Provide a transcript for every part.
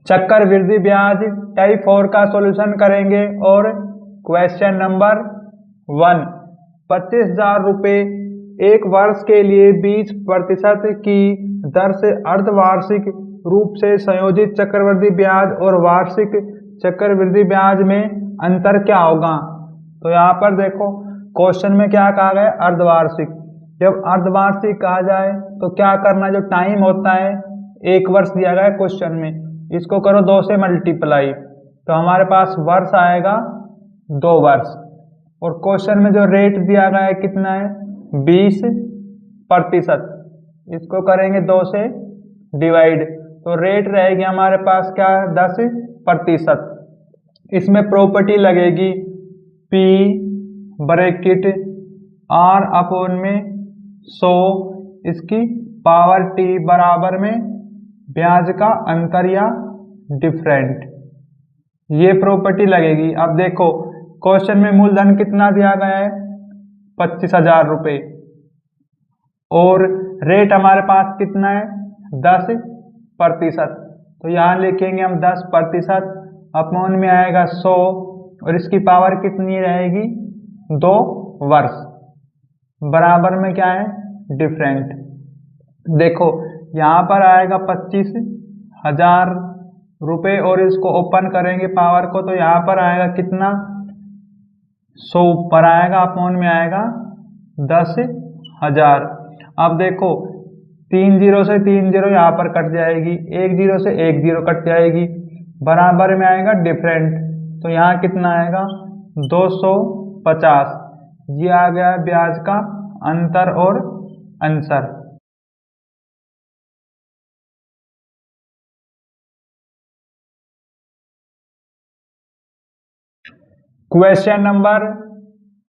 चक्रवृद्धि ब्याज टाइप 4 का सॉल्यूशन करेंगे। और क्वेश्चन नंबर 1, 25,000 रुपये एक वर्ष के लिए 20% की दर से अर्धवार्षिक रूप से संयोजित चक्रवृद्धि ब्याज और वार्षिक चक्रवृद्धि ब्याज में अंतर क्या होगा। तो यहाँ पर देखो क्वेश्चन में क्या कहा गया, अर्धवार्षिक। जब अर्धवार्षिक कहा जाए तो क्या करना, जो टाइम होता है 1 वर्ष दिया गया है क्वेश्चन में, इसको करो 2 से मल्टीप्लाई, तो हमारे पास वर्ष आएगा 2 वर्ष। और क्वेश्चन में जो रेट दिया गया है कितना है, 20%, इसको करेंगे 2 से डिवाइड, तो रेट रहेगी हमारे पास क्या, 10%। इसमें प्रॉपर्टी लगेगी P ब्रैकेट R अपॉन में 100 इसकी पावर T बराबर में ब्याज का अंतर या डिफरेंट, ये प्रॉपर्टी लगेगी। अब देखो क्वेश्चन में मूलधन कितना दिया गया है, 25,000 रुपये, और रेट हमारे पास कितना है, 10%। तो यहाँ लिखेंगे हम 10% अपॉन में आएगा 100, और इसकी पावर कितनी रहेगी, 2 वर्ष, बराबर में क्या है, डिफरेंट। देखो यहाँ पर आएगा 25,000 रुपये, और इसको ओपन करेंगे पावर को, तो यहाँ पर आएगा कितना, 100 ऊपर आएगा, अपॉन में आएगा 10,000। अब देखो 3 0 से 3 0 यहाँ पर कट जाएगी, 1 0 से 1 0 कट जाएगी, बराबर में आएगा डिफरेंट, तो यहाँ कितना आएगा, 250। ये आ गया ब्याज का अंतर और आंसर। क्वेश्चन नंबर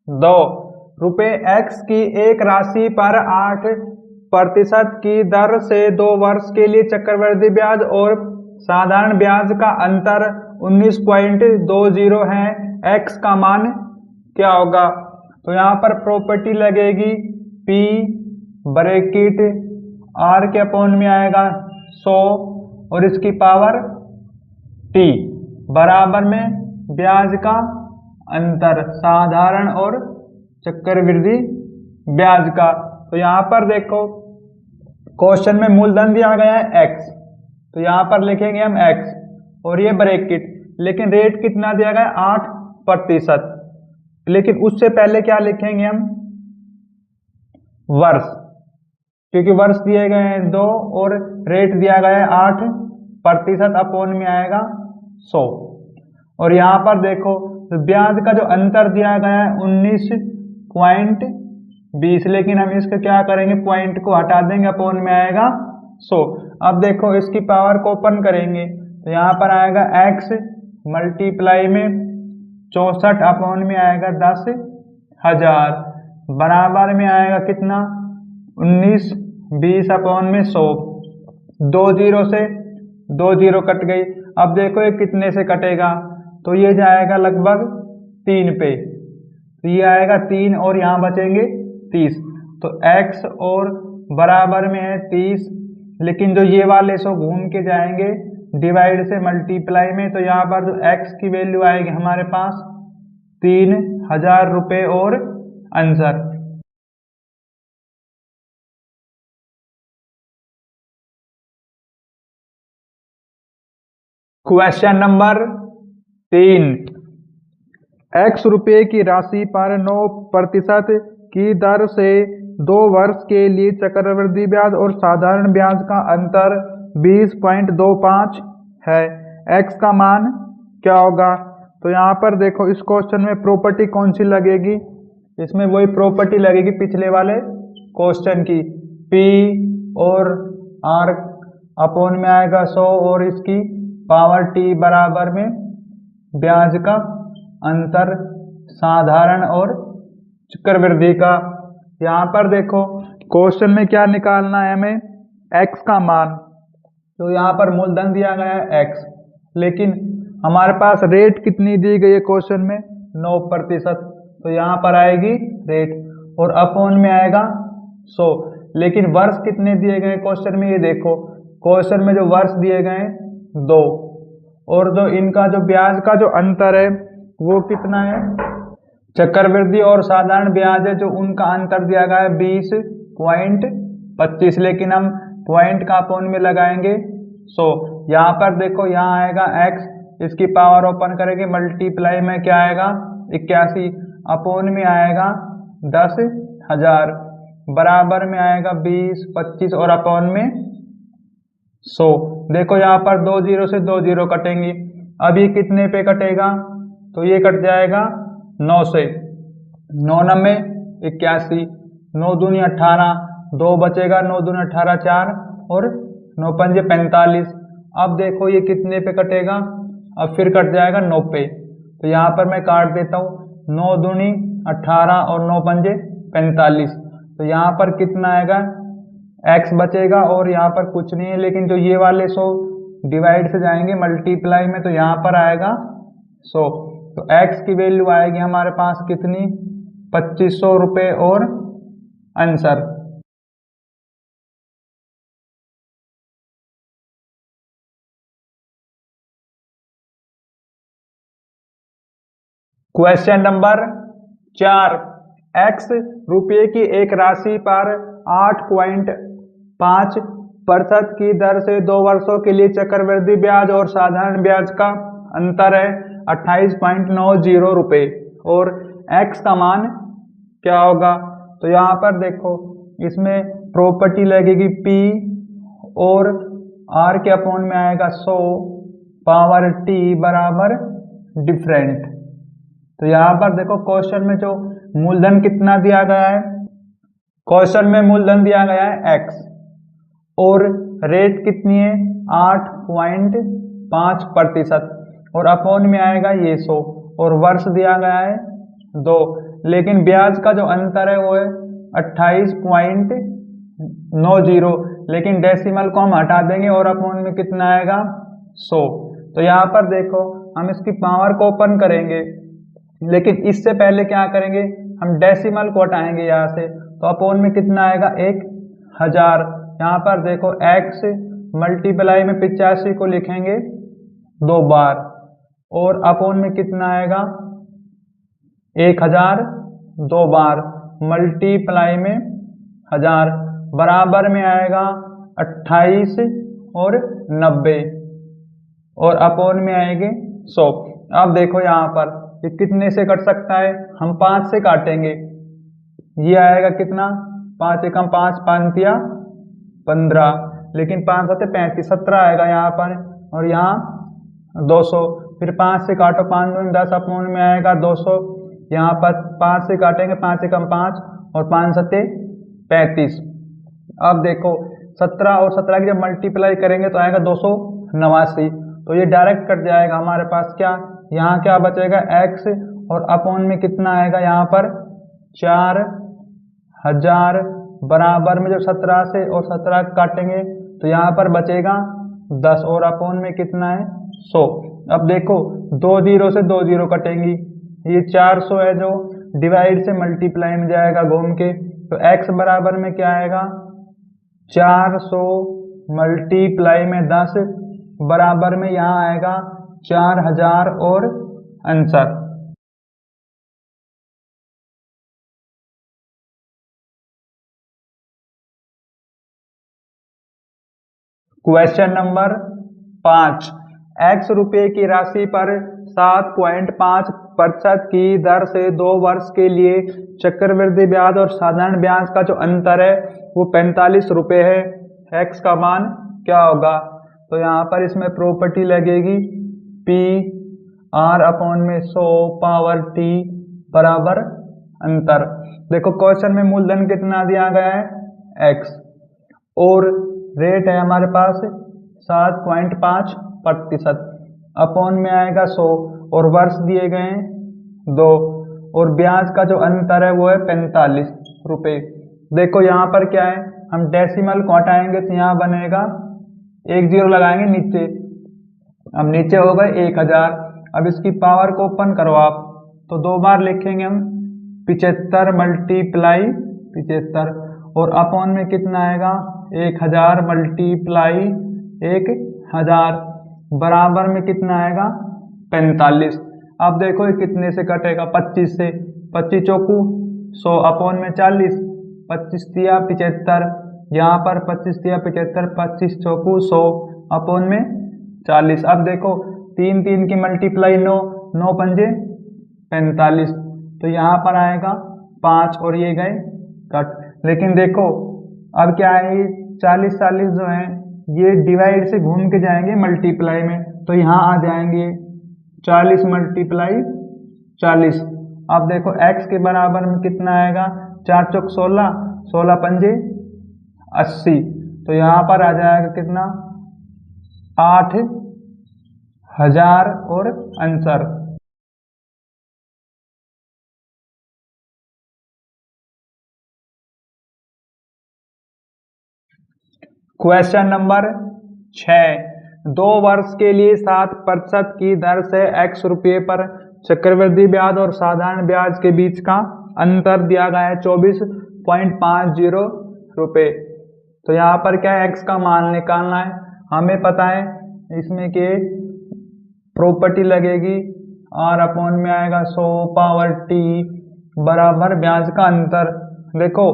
2, रुपये x की एक राशि पर 8% की दर से 2 वर्ष के लिए चक्रवृद्धि ब्याज और साधारण ब्याज का अंतर 19.20 है, x का मान क्या होगा। तो यहाँ पर प्रॉपर्टी लगेगी P ब्रैकेट R के अपॉन में आएगा 100 और इसकी पावर T बराबर में ब्याज का अंतर, साधारण और चक्रवृद्धि ब्याज का। तो यहाँ पर देखो क्वेश्चन में मूलधन दिया गया है x, तो यहाँ पर लिखेंगे हम x और ये ब्रैकेट, लेकिन रेट कितना दिया गया है, 8%, लेकिन उससे पहले क्या लिखेंगे हम, वर्ष, क्योंकि वर्ष दिए गए हैं 2 और रेट दिया गया है 8%, अपॉन में आएगा 100। और यहाँ पर देखो तो ब्याज का जो अंतर दिया गया है 19.20, लेकिन हम इसका क्या करेंगे, पॉइंट को हटा देंगे, अपॉन में आएगा 100। अब देखो इसकी पावर को ओपन करेंगे, तो यहाँ पर आएगा x मल्टीप्लाई में 64 अपॉन में आएगा 10,000, बराबर में आएगा कितना, 1920 अपॉन में 100। 2 0 से 2 0 कट गई। अब देखो ये कितने से कटेगा, तो ये जाएगा लगभग 3 पे, तो ये आएगा 3 और यहाँ बचेंगे 30, तो x और बराबर में है 30, लेकिन जो ये वाले सो घूम के जाएंगे डिवाइड से मल्टीप्लाई में, तो यहाँ पर जो x की वैल्यू आएगी हमारे पास 3,000 रुपये और आंसर। क्वेश्चन नंबर 3, x रुपये की राशि पर 9% की दर से 2 वर्ष के लिए चक्रवृद्धि ब्याज और साधारण ब्याज का अंतर 20.25 है, x का मान क्या होगा। तो यहाँ पर देखो इस क्वेश्चन में प्रॉपर्टी कौन सी लगेगी, इसमें वही प्रॉपर्टी लगेगी पिछले वाले क्वेश्चन की, P और R अपॉन में आएगा 100 और इसकी पावर T बराबर में ब्याज का अंतर, साधारण और चक्रवृद्धि का। यहाँ पर देखो क्वेश्चन में क्या निकालना है हमें, x का मान, तो यहाँ पर मूलधन दिया गया है x, लेकिन हमारे पास रेट कितनी दी गई है क्वेश्चन में, 9%, तो यहाँ पर आएगी रेट और अपॉन में आएगा 100, लेकिन वर्ष कितने दिए गए क्वेश्चन में, ये देखो क्वेश्चन में जो वर्ष दिए गए 2, और जो इनका जो ब्याज का जो अंतर है वो कितना है, चक्रवृद्धि और साधारण ब्याज है जो उनका अंतर दिया गया है 20.25, लेकिन हम पॉइंट का अपोन में लगाएंगे। सो यहाँ पर देखो, यहाँ आएगा x, इसकी पावर ओपन करेंगे, मल्टीप्लाई में क्या आएगा 81, अपोन में आएगा 10,000, बराबर में आएगा 20, 25 और अपोन में 100। देखो यहाँ पर 2 जीरो से 2 जीरो कटेंगी। अब ये कितने पे कटेगा, तो ये कट जाएगा 9 से, 9 नम्मे 81, 9 दूनी 18, 2 बचेगा, 9 दूनी 18 4 और 9 पंजे 45। अब देखो ये कितने पे कटेगा, अब फिर कट जाएगा 9 पे, तो यहाँ पर मैं काट देता हूँ, 9 दूनी 18 और 9 पंजे 45, तो यहाँ पर कितना आएगा x बचेगा और यहाँ पर कुछ नहीं है, लेकिन जो ये वाले 100 डिवाइड से जाएंगे मल्टीप्लाई में, तो यहाँ पर आएगा 100, तो x की वैल्यू आएगी हमारे पास कितनी, 2500 रुपये और आंसर। क्वेश्चन नंबर 4, x रुपये की एक राशि पर 8.5% की दर से 2 वर्षों के लिए चक्रवृद्धि ब्याज और साधारण ब्याज का अंतर है 28.90 रुपये, और x का मान क्या होगा। तो यहाँ पर देखो, इसमें प्रॉपर्टी लगेगी p और r के अपोन में आएगा 100 पावर t बराबर डिफरेंट। तो यहाँ पर देखो क्वेश्चन में जो मूलधन कितना दिया गया है, क्वेश्चन में मूलधन दिया गया है x और रेट कितनी है 8.5% और अपोन में आएगा ये 100 और वर्ष दिया गया है 2, लेकिन ब्याज का जो अंतर है वो है 28.90, लेकिन डेसिमल को हम हटा देंगे और अपोन में कितना आएगा 100। तो यहाँ पर देखो, हम इसकी पावर को ओपन करेंगे, लेकिन इससे पहले क्या करेंगे, हम डेसिमल को हटाएंगे यहाँ से, तो अपोन में कितना आएगा 1000। यहाँ पर देखो x मल्टीप्लाई में 85 को लिखेंगे 2 बार और अपोन में कितना आएगा 1000 2 बार मल्टीप्लाई में 1000 बराबर में आएगा 28 और 90 और अपोन में आएंगे 100। अब देखो यहाँ पर ये कितने से कट सकता है, हम 5 से काटेंगे, ये आएगा कितना 5 एकम 5, 5 तिया 15, लेकिन 5 सत्ते 35, 17 आएगा यहाँ पर और यहाँ 200, फिर 5 से काटो, 5 दूनी 10, अपोन में आएगा 200, यहाँ पर 5 से काटेंगे, 5 एकम 5 और 5 सत्ते 35। अब देखो 17 और 17 की जब मल्टीप्लाई करेंगे तो आएगा 289, तो ये डायरेक्ट कट जाएगा हमारे पास, क्या यहाँ क्या बचेगा x और अपोन में कितना आएगा यहाँ पर 4000 बराबर में जब 17 से और 17 काटेंगे तो यहाँ पर बचेगा 10 और अपोन में कितना है 100। अब देखो 2 जीरो से 2 जीरो कटेंगी, ये 400 है जो डिवाइड से मल्टीप्लाई में जाएगा घूम के, तो x बराबर में क्या आएगा 400 मल्टीप्लाई में 10 बराबर में यहाँ आएगा 4000 और आंसर। क्वेश्चन नंबर 5, x रुपये की राशि पर 7.5% की दर से 2 वर्ष के लिए चक्रवृद्धि ब्याज और साधारण ब्याज का जो अंतर है वो 45 रुपये है, x का मान क्या होगा। तो यहाँ पर इसमें प्रॉपर्टी लगेगी p r अपोन में 100 पावर t बराबर अंतर। देखो क्वेश्चन में मूलधन कितना दिया गया है x और रेट है हमारे पास 7.5%, अपोन में आएगा 100 और वर्ष दिए गए हैं 2 और ब्याज का जो अंतर है वो है 45 रुपये। देखो यहाँ पर क्या है, हम डेसिमल को हटाएंगे तो यहाँ बनेगा 1 जीरो लगाएंगे नीचे, अब नीचे हो गए 1000। अब इसकी पावर को ओपन करो आप, तो 2 बार लिखेंगे हम 75 मल्टीप्लाई 75 और अपोन में कितना आएगा 1000 मल्टीप्लाई 1000। बराबर में कितना आएगा 45। अब देखो ये कितने से कटेगा 25 से, 25 चौकू 100 अपॉन में 40, 25 दिया 75, यहाँ पर 25 दिया 75, 25 चौकू 100 अपॉन में 40। अब देखो 3 3 की मल्टीप्लाई 9, 9 पंजे 45, तो यहाँ पर आएगा 5 और ये गए कट। लेकिन देखो अब क्या है, 40 40 जो है ये डिवाइड से घूम के जाएंगे मल्टीप्लाई में, तो यहाँ आ जाएंगे 40 मल्टीप्लाई 40। अब देखो x के बराबर में कितना आएगा, 4 चौक 16, 16 पंजे 80, तो यहाँ पर आ जाएगा कितना 8000 और आंसर। क्वेश्चन नंबर 6, 2 वर्ष के लिए 7% की दर से x रुपये पर चक्रवृद्धि ब्याज और साधारण ब्याज के बीच का अंतर दिया गया है 24.50 रुपये। तो यहाँ पर क्या है, x का मान निकालना है। हमें पता है इसमें के प्रॉपर्टी लगेगी r अपॉन में आएगा 100 पावर t बराबर ब्याज का अंतर। देखो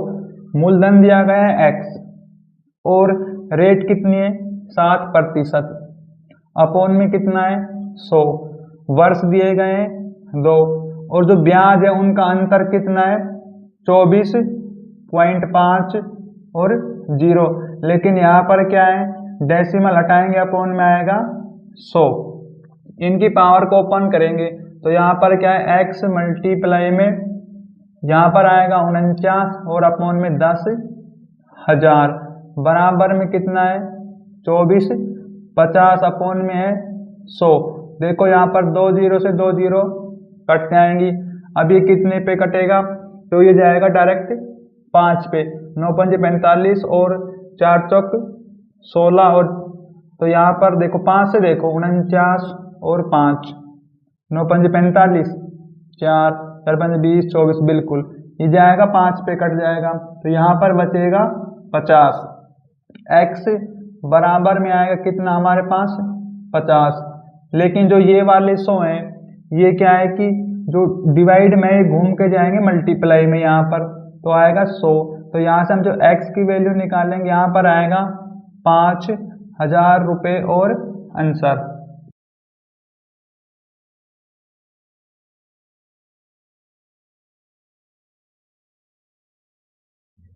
मूलधन दिया गया है x और रेट कितनी है 7%, अपॉन में कितना है 100, वर्ष दिए गए हैं 2 और जो ब्याज है उनका अंतर कितना है 24.5 और 0। लेकिन यहाँ पर क्या है, डेसिमल हटाएंगे अपॉन में आएगा 100, इनकी पावर को ओपन करेंगे तो यहाँ पर क्या है x मल्टीप्लाई में यहाँ पर आएगा 49 और अपॉन में 10,000 बराबर में कितना है 24, 50 अपॉन में है 100। देखो यहाँ पर 2 0 से 2 0 कट जाएंगी। अब ये कितने पे कटेगा, तो ये जाएगा डायरेक्ट 5 पे, 9 पंजे 45 और 4 चौक 16 और तो यहाँ पर देखो 5 से देखो 49 और 5, 9 पंजे 45, 4 4 पंजे 20 24, बिल्कुल ये जाएगा 5 पे कट जाएगा, तो यहाँ पर बचेगा 50। x बराबर में आएगा कितना हमारे पास 50। लेकिन जो ये वाले 100 हैं ये क्या है कि जो डिवाइड में घूम के जाएंगे मल्टीप्लाई में यहाँ पर, तो आएगा 100। तो यहाँ से हम जो x की वैल्यू निकालेंगे यहाँ पर आएगा 5,000 रुपये और आंसर।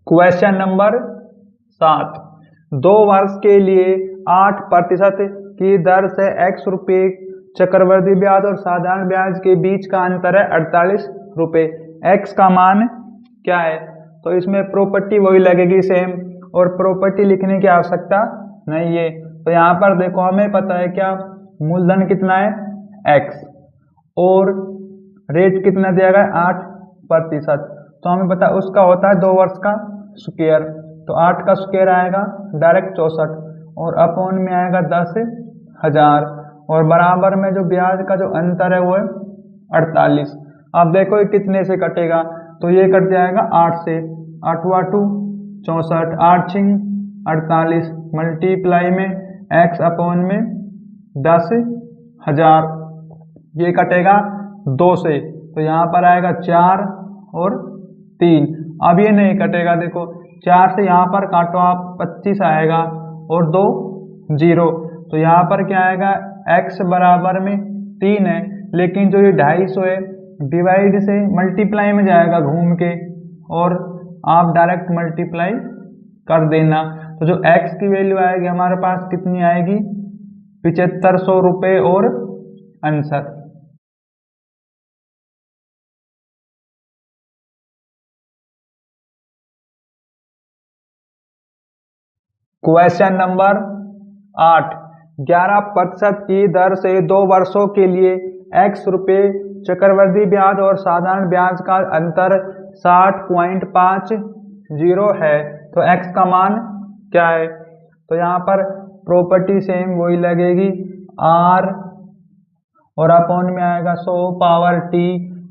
क्वेश्चन नंबर 7, 2 वर्ष के लिए 8% की दर से x रुपये चक्रवृद्धि ब्याज और साधारण ब्याज के बीच का अंतर है 48 रुपये। x का मान क्या है, तो इसमें प्रॉपर्टी वही लगेगी सेम और प्रॉपर्टी लिखने की आवश्यकता नहीं है। तो यहाँ पर देखो हमें पता है क्या, मूलधन कितना है x और रेट कितना दिया गया है 8%, तो हमें पता है उसका होता है 2 वर्ष का स्क्वायर, तो 8 का स्क्वायर आएगा डायरेक्ट 64 और अपॉन में आएगा 10,000 और बराबर में जो ब्याज का जो अंतर है वो है 48। अब देखो ये कितने से कटेगा, तो ये कट जाएगा 8 से, 8 2 64, 8 6 48 मल्टीप्लाई में x अपॉन में 10,000, ये कटेगा 2 से, तो यहाँ पर आएगा 4 और 3। अब ये नहीं कटेगा, देखो 4 से यहाँ पर काटो आप 25 आएगा और 2 0, तो यहाँ पर क्या आएगा x बराबर में 3 है, लेकिन जो ये 250 है डिवाइड से मल्टीप्लाई में जाएगा घूम के और आप डायरेक्ट मल्टीप्लाई कर देना। तो जो x की वैल्यू आएगी हमारे पास कितनी आएगी 7500 रुपये और आंसर। क्वेश्चन नंबर 8, 11% की दर से 2 वर्षों के लिए x रुपये चक्रवृद्धि ब्याज और साधारण ब्याज का अंतर 60.50 है, तो x का मान क्या है, तो यहाँ पर प्रॉपर्टी सेम वही लगेगी r और अपॉन में आएगा 100 पावर t,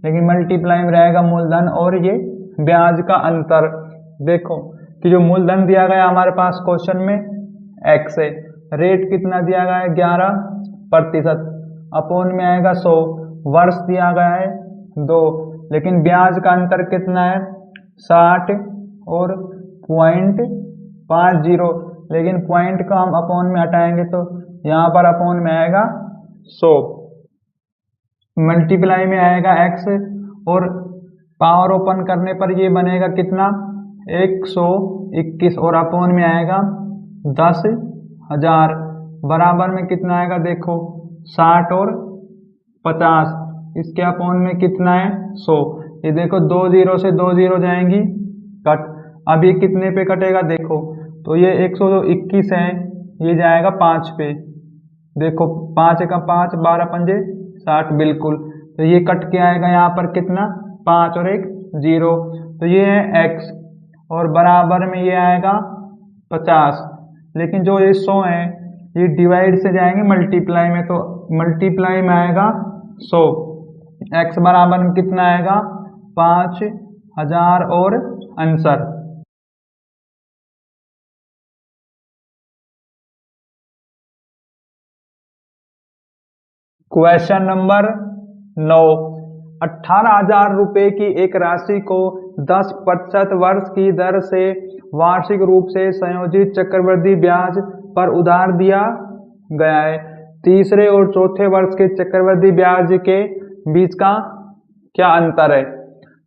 लेकिन मल्टीप्लाई में रहेगा मूलधन और ये ब्याज का अंतर। देखो कि जो मूलधन दिया गया हमारे पास क्वेश्चन में x है, रेट कितना दिया गया है 11 प्रतिशत अपोन में आएगा 100। वर्ष दिया गया है 2, लेकिन ब्याज का अंतर कितना है 60 और 0.50, लेकिन पॉइंट को हम अपोन में हटाएंगे तो यहाँ पर अपोन में आएगा 100, मल्टीप्लाई में आएगा x और पावर ओपन करने पर ये बनेगा कितना 121 और अपोन में आएगा 10,000 बराबर में कितना आएगा देखो 60 और 50, इसके अपोन में कितना है 100। ये देखो 2 0 से 2 0 जाएंगी कट। अब ये कितने पे कटेगा देखो, तो ये 121 है, ये जाएगा 5 पे, देखो 5 का 5 12 पंजे 60 बिल्कुल। तो ये कट के आएगा यहाँ पर कितना 5 और 1 0, तो ये है x और बराबर में ये आएगा 50। लेकिन जो ये 100 है ये डिवाइड से जाएंगे मल्टीप्लाई में, तो मल्टीप्लाई में आएगा 100, x बराबर में कितना आएगा 5,000 और आंसर। क्वेश्चन नंबर 9, 18,000 रुपये की एक राशि को 10% वर्ष की दर से वार्षिक रूप से संयोजित चक्रवृद्धि ब्याज पर उधार दिया गया है। तीसरे और चौथे वर्ष के चक्रवृद्धि ब्याज के बीच का क्या अंतर है।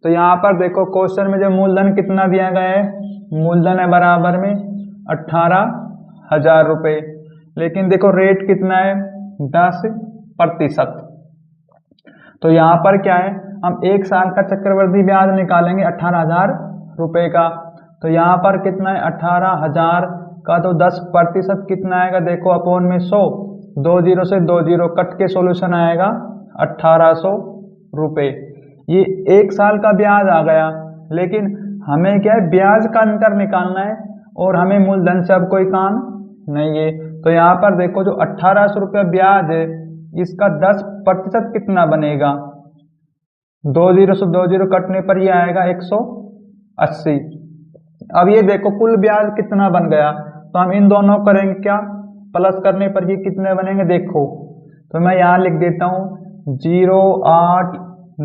तो यहाँ पर देखो क्वेश्चन में जो मूलधन कितना दिया गया है, मूलधन है बराबर में 18,000 रुपये, लेकिन देखो रेट कितना है 10%। तो यहाँ पर क्या है, हम 1 साल का चक्रवृद्धि ब्याज निकालेंगे 18,000 रुपये का। तो यहाँ पर कितना है 18,000 का, तो 10% कितना आएगा देखो अपोन में 100, 2 0 से 2 0 कट के सॉल्यूशन आएगा 1800 रुपये। ये 1 साल का ब्याज आ गया, लेकिन हमें क्या है ब्याज का अंतर निकालना है और हमें मूलधन से अब कोई काम नहीं है। तो यहाँ पर देखो जो 1800 रुपया ब्याज है इसका 10% कितना बनेगा, 2 0 से 2 0 कटने पर ये आएगा 180। अब ये देखो कुल ब्याज कितना बन गया, तो हम इन दोनों करेंगे क्या, प्लस करने पर ये कितने बनेंगे देखो, तो मैं यहाँ लिख देता हूँ 0 8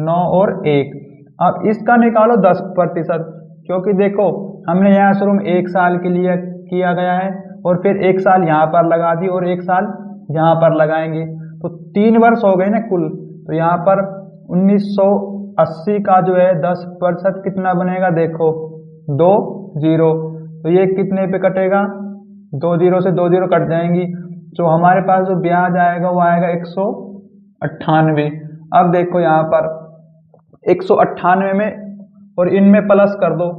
9 और 1। अब इसका निकालो 10%, क्योंकि देखो हमने यहाँ शुरू में 1 साल के लिए किया गया है और फिर 1 साल यहाँ पर लगा दी और 1 साल यहाँ पर लगाएंगे, तो 3 वर्ष हो गए ना कुल। तो यहाँ पर 1980 का जो है 10% कितना बनेगा देखो 2 0, तो ये कितने पे कटेगा 2 0 से 2 0 कट जाएंगी, जो हमारे पास जो ब्याज आएगा वो आएगा 198। अब देखो यहाँ पर 198 में और इनमें प्लस कर दो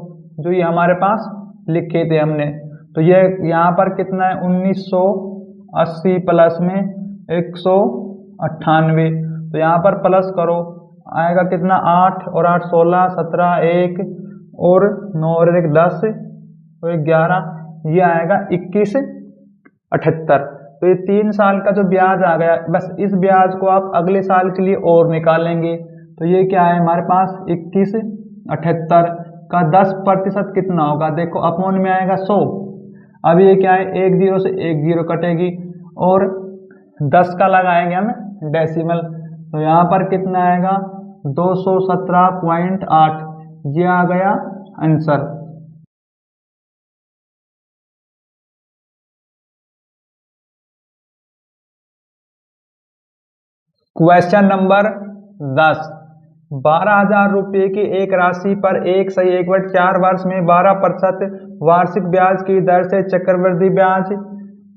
जो ये हमारे पास लिखे थे हमने, तो ये यहाँ पर कितना है 1980 प्लस में 198, तो यहाँ पर प्लस करो आएगा कितना 8 और 8 16 17 1 और 9 और 1 10 और 11, ये आएगा 2178। तो ये 3 साल का जो ब्याज आ गया, बस इस ब्याज को आप अगले साल के लिए और निकालेंगे, तो ये क्या है हमारे पास 2178 का 10% कितना होगा देखो अपोन में आएगा 100। अब ये क्या है 1 0 से 1 0 कटेगी और 10 का लगाएंगे हम डेसिमल, तो यहाँ पर कितना आएगा 217.8, ये आ गया आंसर। क्वेश्चन नंबर 10, 12,000 रुपये की एक राशि पर 1/4 वर्ष में 12% वार्षिक ब्याज की दर से चक्रवृद्धि ब्याज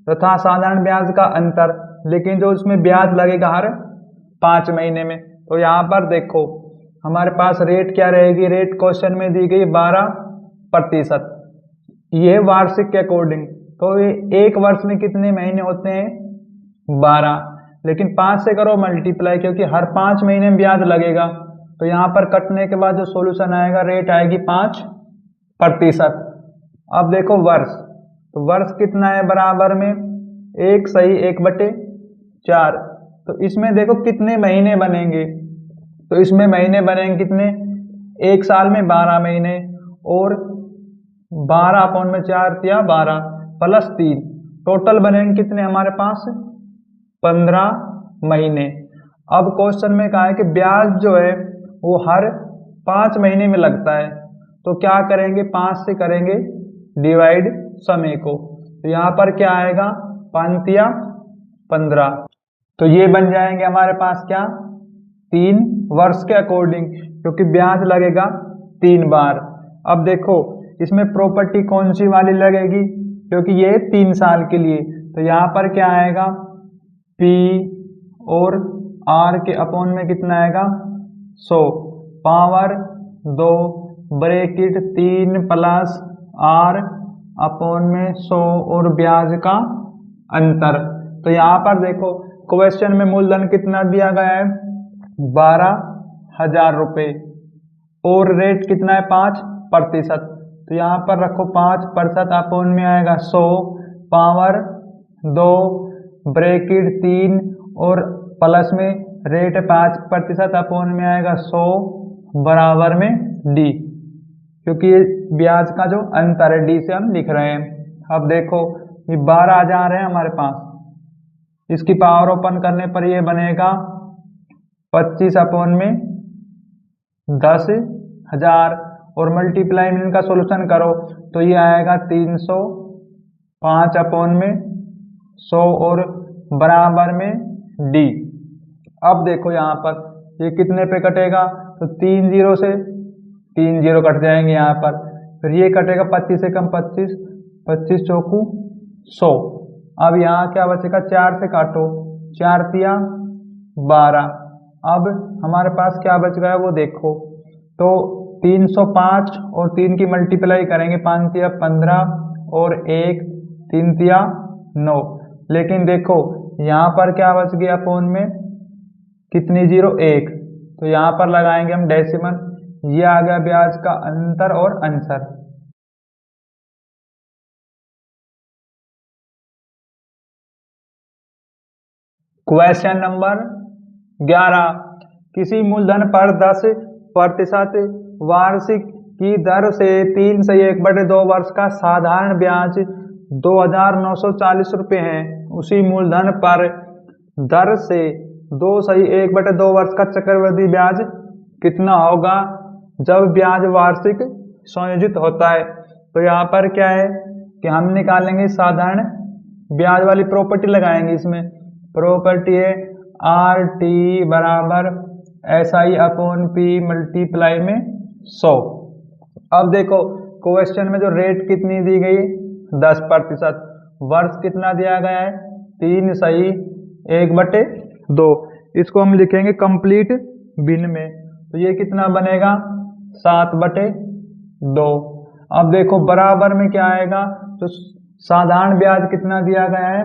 तथा साधारण ब्याज का अंतर, लेकिन जो उसमें ब्याज लगेगा हर 5 महीने में। तो यहाँ पर देखो हमारे पास रेट क्या रहेगी, रेट क्वेश्चन में दी गई 12%, ये वार्षिक के अकॉर्डिंग, तो ये 1 वर्ष में कितने महीने होते हैं 12, लेकिन 5 से करो मल्टीप्लाई क्योंकि हर 5 महीने में ब्याज लगेगा। तो यहाँ पर कटने के बाद जो सॉल्यूशन आएगा रेट आएगी 5%। अब देखो वर्ष, तो वर्ष कितना है बराबर में 1/4, तो इसमें देखो कितने महीने बनेंगे, तो इसमें महीने बनेंगे कितने 1 साल में 12 महीने और 12/4 12 + 3, टोटल बनेंगे कितने हमारे पास 15 महीने। अब क्वेश्चन में कहा है कि ब्याज जो है वो हर 5 महीने में लगता है, तो क्या करेंगे, 5 से करेंगे डिवाइड समय को, तो यहाँ पर क्या आएगा 5 या 15, तो ये बन जाएंगे हमारे पास क्या 3 वर्ष के अकॉर्डिंग, क्योंकि ब्याज लगेगा 3 बार। अब देखो इसमें प्रॉपर्टी कौन सी वाली लगेगी, क्योंकि ये 3 साल के लिए, तो यहाँ पर क्या आएगा P और R के अपॉन में कितना आएगा 100 power 2 bracket 3 plus R upon में 100 और ब्याज का अंतर। तो यहाँ पर देखो क्वेश्चन में मूलधन कितना दिया गया है 12,000 रुपये और रेट कितना है 5%, तो यहाँ पर रखो 5% अपॉन में आएगा 100 पावर 2 ब्रैकेट 3 और प्लस में रेट 5% अपॉन में आएगा 100 बराबर में D, क्योंकि ये ब्याज का जो अंतर है D से हम लिख रहे हैं। अब देखो ये 12,000 है हमारे पास, इसकी पावर ओपन करने पर ये बनेगा 25 अपॉन में 10,000 और मल्टीप्लाई में इनका सोल्यूशन करो तो ये आएगा 305 अपॉन में 100 और बराबर में D। अब देखो यहाँ पर ये कितने पे कटेगा, तो 3 0 से 3 0 कट जाएंगे यहाँ पर, फिर ये कटेगा 25 से कम 25, 25 चौकू 100। अब यहाँ क्या बचेगा 4 से काटो, 4 तिया 12। अब हमारे पास क्या बच गया वो देखो, तो 305 और 3 की मल्टीप्लाई करेंगे, 5 तिया 15 और 1 3 तिया 9। लेकिन देखो यहाँ पर क्या बच गया अपॉन में कितनी 0 1, तो यहाँ पर लगाएंगे हम डेसिमल, ये आ गया ब्याज का अंतर और आंसर। क्वेश्चन नंबर 11, किसी मूलधन पर 10% वार्षिक की दर से 3/1/2 वर्ष का साधारण ब्याज 2,940 रुपये है। उसी मूलधन पर दर से 2/1/2 वर्ष का चक्रवृद्धि ब्याज कितना होगा जब ब्याज वार्षिक संयोजित होता है। तो यहाँ पर क्या है कि हम निकालेंगे साधारण ब्याज वाली प्रॉपर्टी लगाएंगे, इसमें प्रॉपर्टी है RT बराबर SI अपॉन P मल्टीप्लाई में 100। अब देखो क्वेश्चन में जो रेट कितनी दी गई 10%, वर्ष कितना दिया गया है 3/1/2, इसको हम लिखेंगे कंप्लीट भिन्न में, तो ये कितना बनेगा 7/2। अब देखो बराबर में क्या आएगा, तो साधारण ब्याज कितना दिया गया है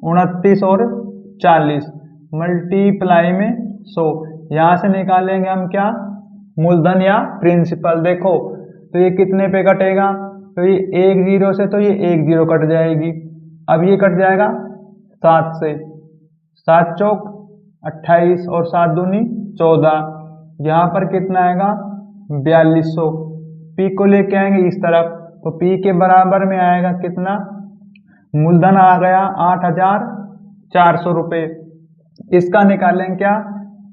29 और 40 मल्टीप्लाई में 100, यहाँ से निकालेंगे हम क्या मूलधन या प्रिंसिपल। देखो तो ये कितने पे कटेगा, तो ये 1 0 से, तो ये 1 0 कट जाएगी, अब ये कट जाएगा 7 से, 7 चौक 28 और 7 दूनी 14, यहाँ पर कितना आएगा 4200। P को लेके आएंगे इस तरफ, तो P के बराबर में आएगा कितना, मूलधन आ गया 8,400 रुपये, इसका निकालेंगे क्या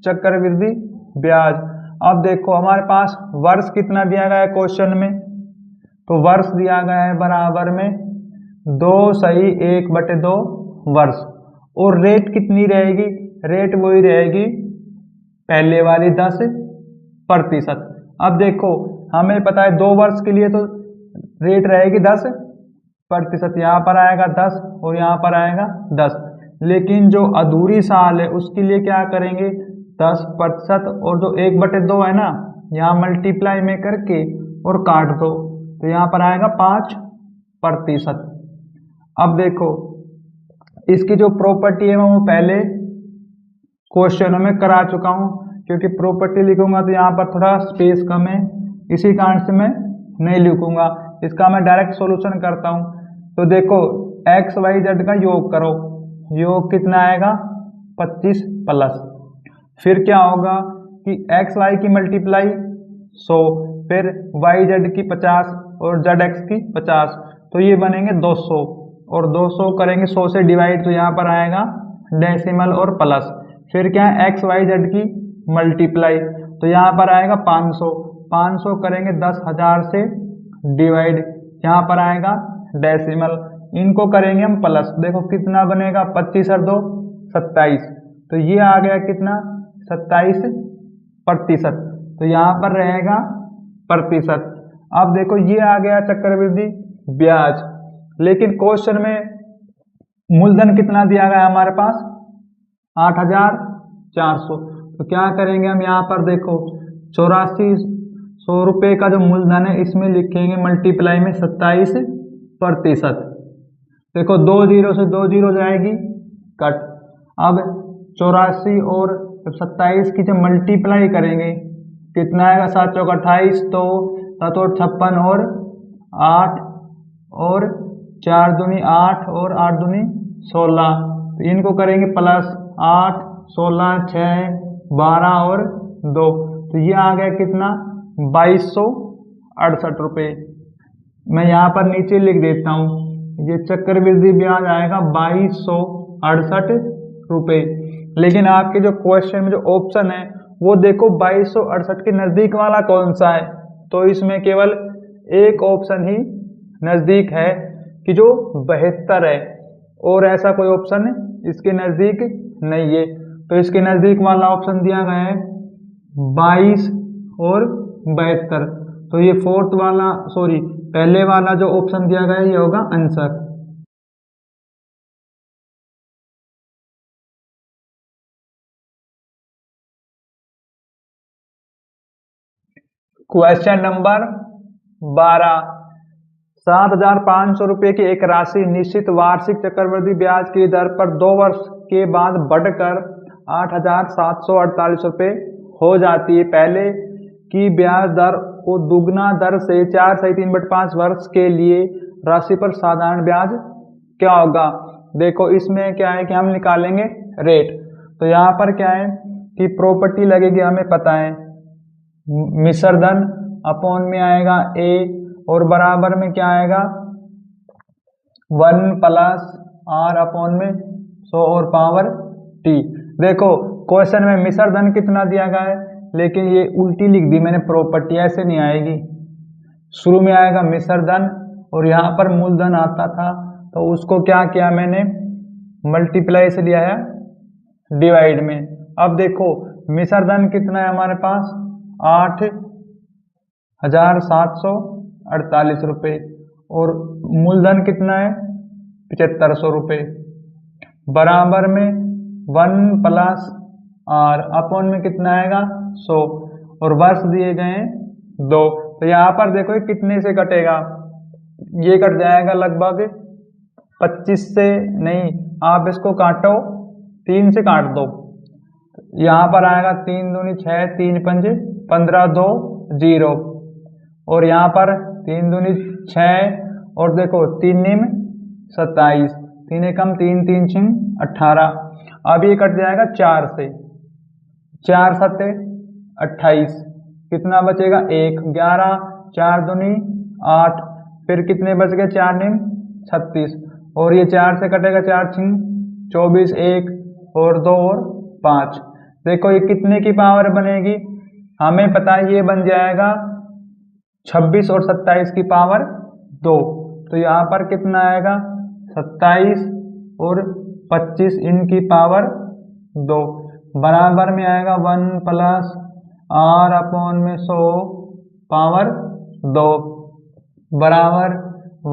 चक्रवृद्धि ब्याज। अब देखो हमारे पास वर्ष कितना दिया गया है क्वेश्चन में, तो वर्ष दिया गया है बराबर में 2/1/2 वर्ष, और रेट कितनी रहेगी, रेट वही रहेगी पहले वाली 10%। अब देखो हमें पता है 2 वर्ष के लिए तो रेट रहेगी 10%, यहाँ पर आएगा 10 और यहाँ पर आएगा 10, लेकिन जो अधूरी साल है उसके लिए क्या करेंगे 10% और जो 1/2 है ना, यहाँ मल्टीप्लाई में करके और काट दो, तो यहाँ पर आएगा 5%। अब देखो इसकी जो प्रॉपर्टी है मैं वो पहले क्वेश्चनों में करा चुका हूँ, क्योंकि प्रॉपर्टी लिखूंगा तो यहाँ पर थोड़ा स्पेस कम है, इसी कारण से मैं नहीं लिखूंगा, इसका मैं डायरेक्ट सॉल्यूशन करता हूँ। तो देखो एक्स वाई जेड का योग करो, योग कितना आएगा 25 प्लस, फिर क्या होगा कि एक्स वाई की मल्टीप्लाई 100, फिर वाई जेड की 50 और जेड एक्स की 50, तो ये बनेंगे 200 और 200 करेंगे 100 से डिवाइड, तो यहाँ पर आएगा डेसिमल और प्लस, फिर क्या है एक्स वाई जेड की मल्टीप्लाई। तो यहाँ पर आएगा 500, 500 करेंगे 10,000 से डिवाइड, यहाँ पर आएगा डेसिमल, इनको करेंगे हम प्लस। देखो कितना बनेगा, 25 और 2 27, तो ये आ गया कितना 27%। तो यहाँ पर रहेगा प्रतिशत। अब देखो ये आ गया चक्रवृद्धि ब्याज, लेकिन क्वेश्चन में मूलधन कितना दिया गया हमारे पास 8,400। तो क्या करेंगे हम, यहाँ पर देखो 8400 रुपये का जो मूलधन है इसमें लिखेंगे मल्टीप्लाई में 27%। देखो 2 जीरो से 2 जीरो जाएगी कट। अब 84 और 27 की जब मल्टीप्लाई करेंगे कितना आएगा, 7 चौक 28, तो 7 और 56 और 8 और 4 दूनी 8 और 8 दूनी 16, तो इनको करेंगे प्लस 8 16 6 12 और 2, तो ये आ गया कितना 2268 रुपये। मैं यहाँ पर नीचे लिख देता हूँ, ये चक्रवृद्धि ब्याज आएगा 2268 रुपये। लेकिन आपके जो क्वेश्चन में जो ऑप्शन है वो देखो 2268 के नज़दीक वाला कौन सा है, तो इसमें केवल एक ऑप्शन ही नज़दीक है कि जो 72 है, और ऐसा कोई ऑप्शन इसके नज़दीक नहीं है। तो इसके नज़दीक वाला ऑप्शन दिया गया है 22 और 72, तो ये फोर्थ वाला पहले वाला जो ऑप्शन दिया गया है ये होगा आंसर। क्वेश्चन नंबर 12, 7,500 रुपये की एक राशि निश्चित वार्षिक चक्रवृद्धि ब्याज की दर पर 2 वर्ष के बाद बढ़कर 8,748 रुपये हो जाती है। पहले की ब्याज दर को दुगना दर से 4 सही 3/5 वर्ष के लिए राशि पर साधारण ब्याज क्या होगा। देखो इसमें क्या है कि हम निकालेंगे रेट। तो यहाँ पर क्या है कि प्रॉपर्टी लगेगी, हमें पता है मिश्र धन अपॉन में आएगा ए, और बराबर में क्या आएगा 1 प्लस आर अपॉन में 100 और पावर टी। देखो क्वेश्चन में मिश्र धन कितना दिया गया है, लेकिन ये उल्टी लिख दी मैंने, प्रॉपर्टी ऐसे नहीं आएगी। शुरू में आएगा मिश्र धन और यहाँ पर मूलधन आता था, तो उसको क्या किया मैंने मल्टीप्लाई से लिया है डिवाइड में। अब देखो मिश्र धन कितना है हमारे पास 8,748 रुपये, और मूलधन कितना है 7500 रुपये, बराबर में 1 प्लस आर अपॉन में कितना आएगा 100, और वर्ष दिए गए हैं 2। तो यहाँ पर देखो कितने से कटेगा, ये कट जाएगा लगभग 25 से, नहीं आप इसको काटो 3 से काट दो, यहाँ पर आएगा 3 दूनी 6 3 पंजे 15 2 0, और यहाँ पर 3 दूनी 6 और देखो 3 निम 27, 3 एकम 3 3 छिन 18। अब ये कट जाएगा 4 से, 4 सत्ते 28, कितना बचेगा 1 11, 4 दूनी 8, फिर कितने बच गए 4 निम 36, और ये 4 से कटेगा 4 छिन 24, 1 और 2 और 5। देखो ये कितने की पावर बनेगी, हमें पता है ये बन जाएगा 26 और 27 की पावर 2। तो यहाँ पर कितना आएगा 27 और 25 इनकी पावर 2, बराबर में आएगा 1 प्लस आर अपॉन में 100 पावर 2, बराबर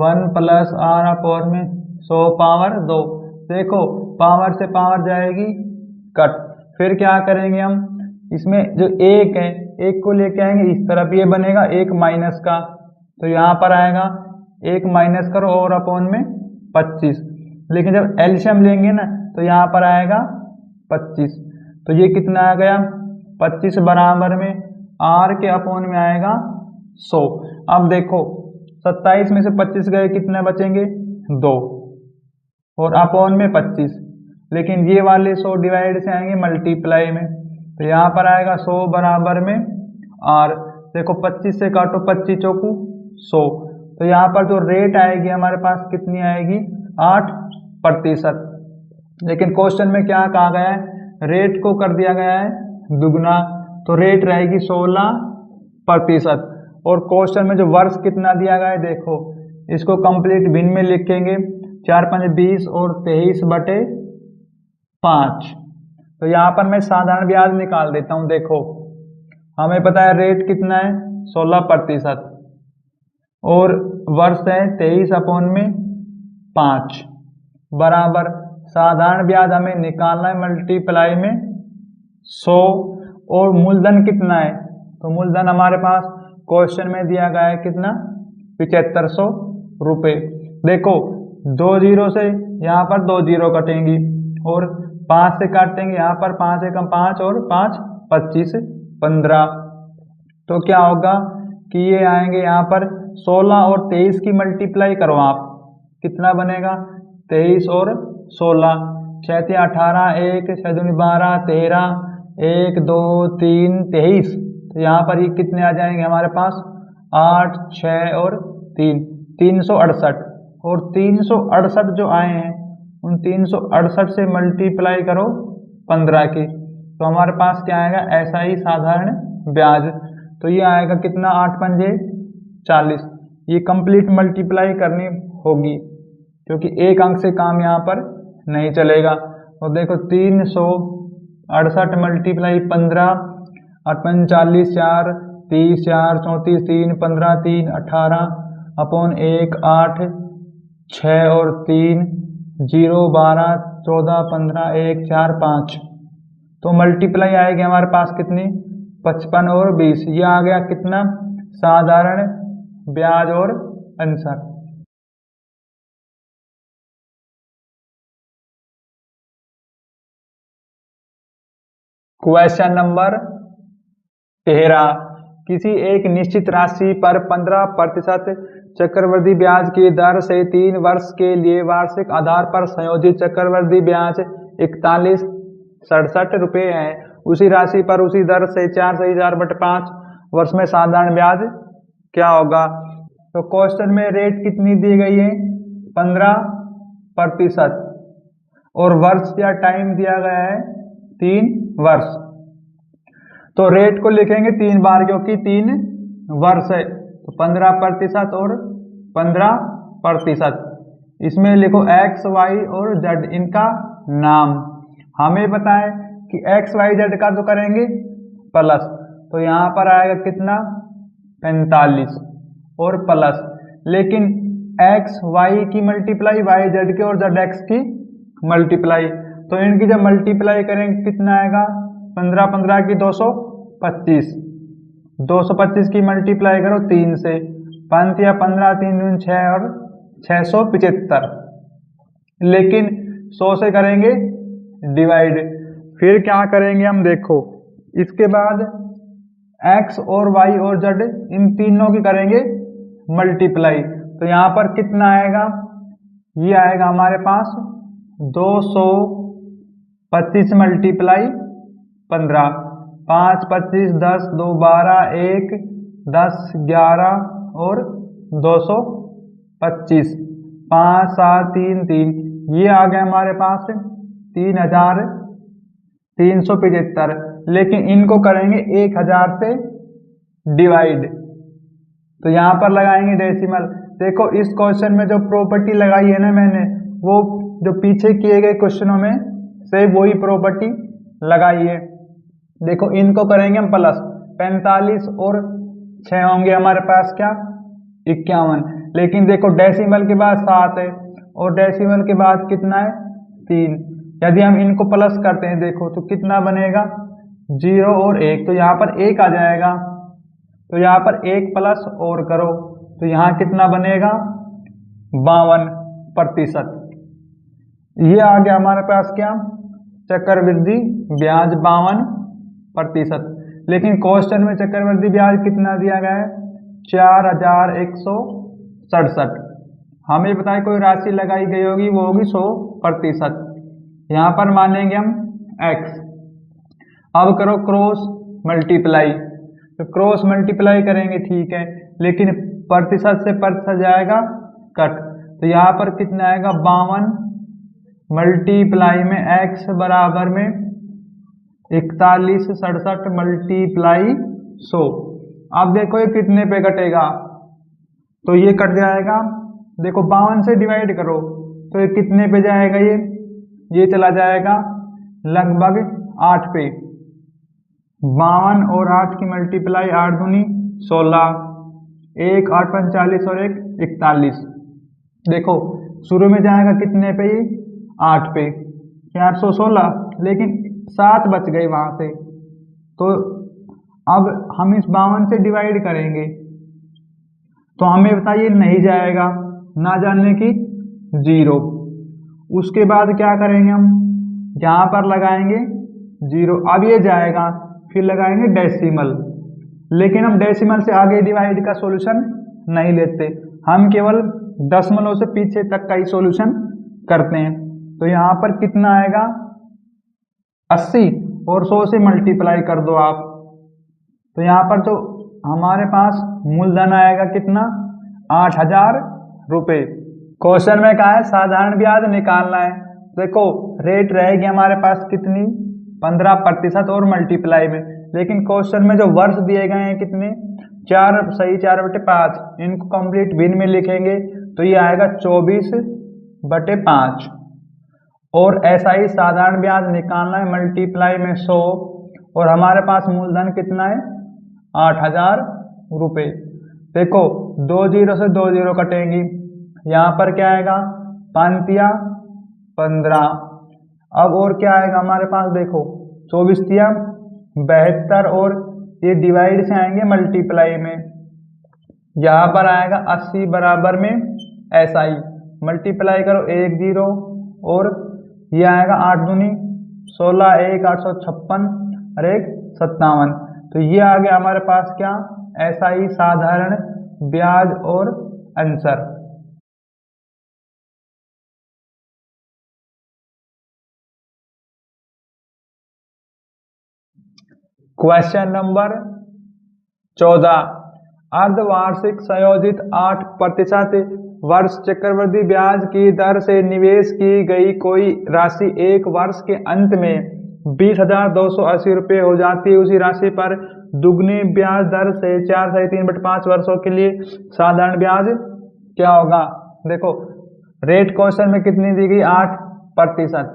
1 प्लस आर अपॉन में 100 पावर 2। देखो पावर से पावर जाएगी कट। फिर क्या करेंगे हम, इसमें जो एक है एक को लेके आएंगे इस तरफ, ये बनेगा 1 माइनस का, तो यहाँ पर आएगा 1 माइनस करो और अपॉन में 25, लेकिन जब एलसीएम लेंगे ना तो यहाँ पर आएगा 25, तो ये कितना आ गया 25 बराबर में आर के अपॉन में आएगा 100। अब देखो 27 में से 25 गए, कितने बचेंगे 2, और अपॉन में 25, लेकिन ये वाले 100 डिवाइड से आएंगे मल्टीप्लाई में, तो यहाँ पर आएगा 100 बराबर में आर। देखो 25 से काटो 25 चौकू 100, तो यहाँ पर जो रेट आएगी हमारे पास कितनी आएगी 8%। लेकिन क्वेश्चन में क्या कहा गया है, रेट को कर दिया गया है दुगना, तो रेट रहेगी 16%। और क्वेश्चन में जो वर्ष कितना दिया गया है देखो, इसको कंप्लीट भिन्न में लिखेंगे, 4 5 20 और 23/5। तो यहाँ पर मैं साधारण ब्याज निकाल देता हूँ। देखो हमें पता है रेट कितना है 16% और वर्ष है 23/5 बराबर साधारण ब्याज हमें निकालना है मल्टीप्लाई में 100। और मूलधन कितना है, तो मूलधन हमारे पास क्वेश्चन में दिया गया है कितना, 7500 रुपये। देखो 2 जीरो से यहाँ पर 2 जीरो कटेंगी और 5 से काटेंगे यहाँ पर 5 एकम 5 और 5 25 15। तो क्या होगा कि ये आएंगे यहाँ पर 16 और 23 की मल्टीप्लाई करो आप, कितना बनेगा 23 और 16, 6 3 18, 1 6 2 12 13, 1 2 3 23। तो यहाँ पर ये कितने आ जाएंगे हमारे पास 8 6 और 3 368। और 368 जो आए हैं उन 368 से मल्टीप्लाई करो 15 की, तो हमारे पास क्या आएगा ऐसा ही साधारण ब्याज। तो ये आएगा कितना 8 पंजे 40। ये कंप्लीट मल्टीप्लाई करनी होगी क्योंकि एक अंक से काम यहाँ पर नहीं चलेगा। और देखो 368 मल्टीप्लाई 15, 8 40 4 30 4 34 3 15 3 18 अपॉन 1 8 6 और 3 0 12 14 15 1 4 5। तो मल्टीप्लाई आएगी हमारे पास कितनी 55 और 20। ये आ गया कितना साधारण ब्याज और आंसर। क्वेश्चन नंबर 13, किसी एक निश्चित राशि पर 15% चक्रवृद्धि ब्याज की दर से 3 वर्ष के लिए वार्षिक आधार पर संयोजित चक्रवृद्धि ब्याज 4167 रुपये है। उसी राशि पर उसी दर से 4 से 4/5 वर्ष में साधारण ब्याज क्या होगा। तो क्वेश्चन में रेट कितनी दी गई है 15% और वर्ष या टाइम दिया गया है 3 वर्ष। तो रेट को लिखेंगे 3 बार क्योंकि 3 वर्ष है, तो 15% और 15%। इसमें लिखो x y और z इनका नाम। हमें पता है कि x y z का तो करेंगे प्लस, तो यहाँ पर आएगा कितना 45 और प्लस, लेकिन x y की मल्टीप्लाई y z की और z x की मल्टीप्लाई, तो इनकी जब मल्टीप्लाई करेंगे कितना आएगा 15 15 की 225, 225 की मल्टीप्लाई करो 3 से, 5 या 15 3 दूनी 6 और 675। लेकिन 100 से करेंगे डिवाइड, फिर क्या करेंगे हम देखो, इसके बाद x और y और z इन तीनों की करेंगे मल्टीप्लाई। तो यहाँ पर कितना आएगा, ये आएगा हमारे पास 225 मल्टीप्लाई 15, 5 25 10 2 12 1 10 11 और 225, 5 7 3 3, ये आ गया हमारे पास 3375। लेकिन इनको करेंगे 1000 से डिवाइड, तो यहाँ पर लगाएंगे डेसिमल। देखो इस क्वेश्चन में जो प्रॉपर्टी लगाई है ना मैंने, वो जो पीछे किए गए क्वेश्चनों में से वही प्रॉपर्टी लगाई है। देखो इनको करेंगे हम प्लस, 45 और 6 होंगे हमारे पास क्या 51, लेकिन देखो डेसिमल के बाद 7 है और डेसिमल के बाद कितना है 3। यदि हम इनको प्लस करते हैं देखो तो कितना बनेगा 0 और 1, तो यहाँ पर 1 आ जाएगा, तो यहाँ पर 1 प्लस और करो तो यहाँ कितना बनेगा 52%। ये आ गया हमारे पास क्या चक्रवृद्धि ब्याज 52%। लेकिन क्वेश्चन में चक्रवृद्धि ब्याज कितना दिया गया है 4167। हमें पता है कोई राशि लगाई गई होगी वो होगी 100%, यहाँ पर मानेंगे हम x। अब करो क्रॉस मल्टीप्लाई, तो क्रॉस मल्टीप्लाई करेंगे ठीक है, लेकिन प्रतिशत से प्रतिशत जाएगा कट, तो यहाँ पर कितना आएगा 52 मल्टीप्लाई में x बराबर में 4167 मल्टीप्लाई 100। अब देखो ये कितने पे कटेगा, तो ये कट जाएगा। देखो 52 से डिवाइड करो तो ये कितने पे जाएगा, ये चला जाएगा लगभग 8 पे। 52 और 8 की मल्टीप्लाई 8 दूनी 16, 1 8 45 और 1 41। देखो शुरू में जाएगा कितने पे, ये 8 पे, 416, लेकिन 7 बच गए वहां से। तो अब हम इस 52 से डिवाइड करेंगे तो हमें बताइए नहीं जाएगा, ना जाने की 0। उसके बाद क्या करेंगे, हम यहाँ पर लगाएंगे 0, अब ये जाएगा, फिर लगाएंगे डेसिमल। लेकिन हम डेसिमल से आगे डिवाइड का सॉल्यूशन नहीं लेते, हम केवल दशमलव से पीछे तक का ही सॉल्यूशन करते हैं। तो यहाँ पर कितना आएगा 80 और 100 से मल्टीप्लाई कर दो आप, तो यहाँ पर तो हमारे पास मूलधन आएगा कितना, 8000 रुपये। क्वेश्चन में कहा है साधारण ब्याज निकालना है। देखो रेट रहेगी हमारे पास कितनी, 15% और मल्टीप्लाई में, लेकिन क्वेश्चन में जो वर्ष दिए गए हैं कितने, 4 सही 4/5, इनको कंप्लीट भिन्न में लिखेंगे तो ये आएगा 24/5। और ऐसा ही साधारण ब्याज निकालना है, मल्टीप्लाई में 100, और हमारे पास मूलधन कितना है 8000 रुपये। देखो 2 0 से 2 0 कटेंगी, यहाँ पर क्या आएगा 5 15। अब और क्या आएगा हमारे पास, देखो 24 72, और ये डिवाइड से आएंगे मल्टीप्लाई में, यहाँ पर आएगा 80 बराबर में ऐसा ही मल्टीप्लाई करो 1 0, और ये आएगा 8 दूनी 16, 1 856 और 1 57। तो ये आ गया हमारे पास क्या, ऐसा ही साधारण ब्याज और आंसर। क्वेश्चन नंबर 14, अर्धवार्षिक संयोजित 8% वर्ष चक्रवृद्धि ब्याज की दर से निवेश की गई कोई राशि एक वर्ष के अंत में 20,280 रुपये हो जाती है। उसी राशि पर दुगनी ब्याज दर से 4 सही 3/5 वर्षों के लिए साधारण ब्याज क्या होगा। देखो रेट क्वेश्चन में कितनी दी गई 8%,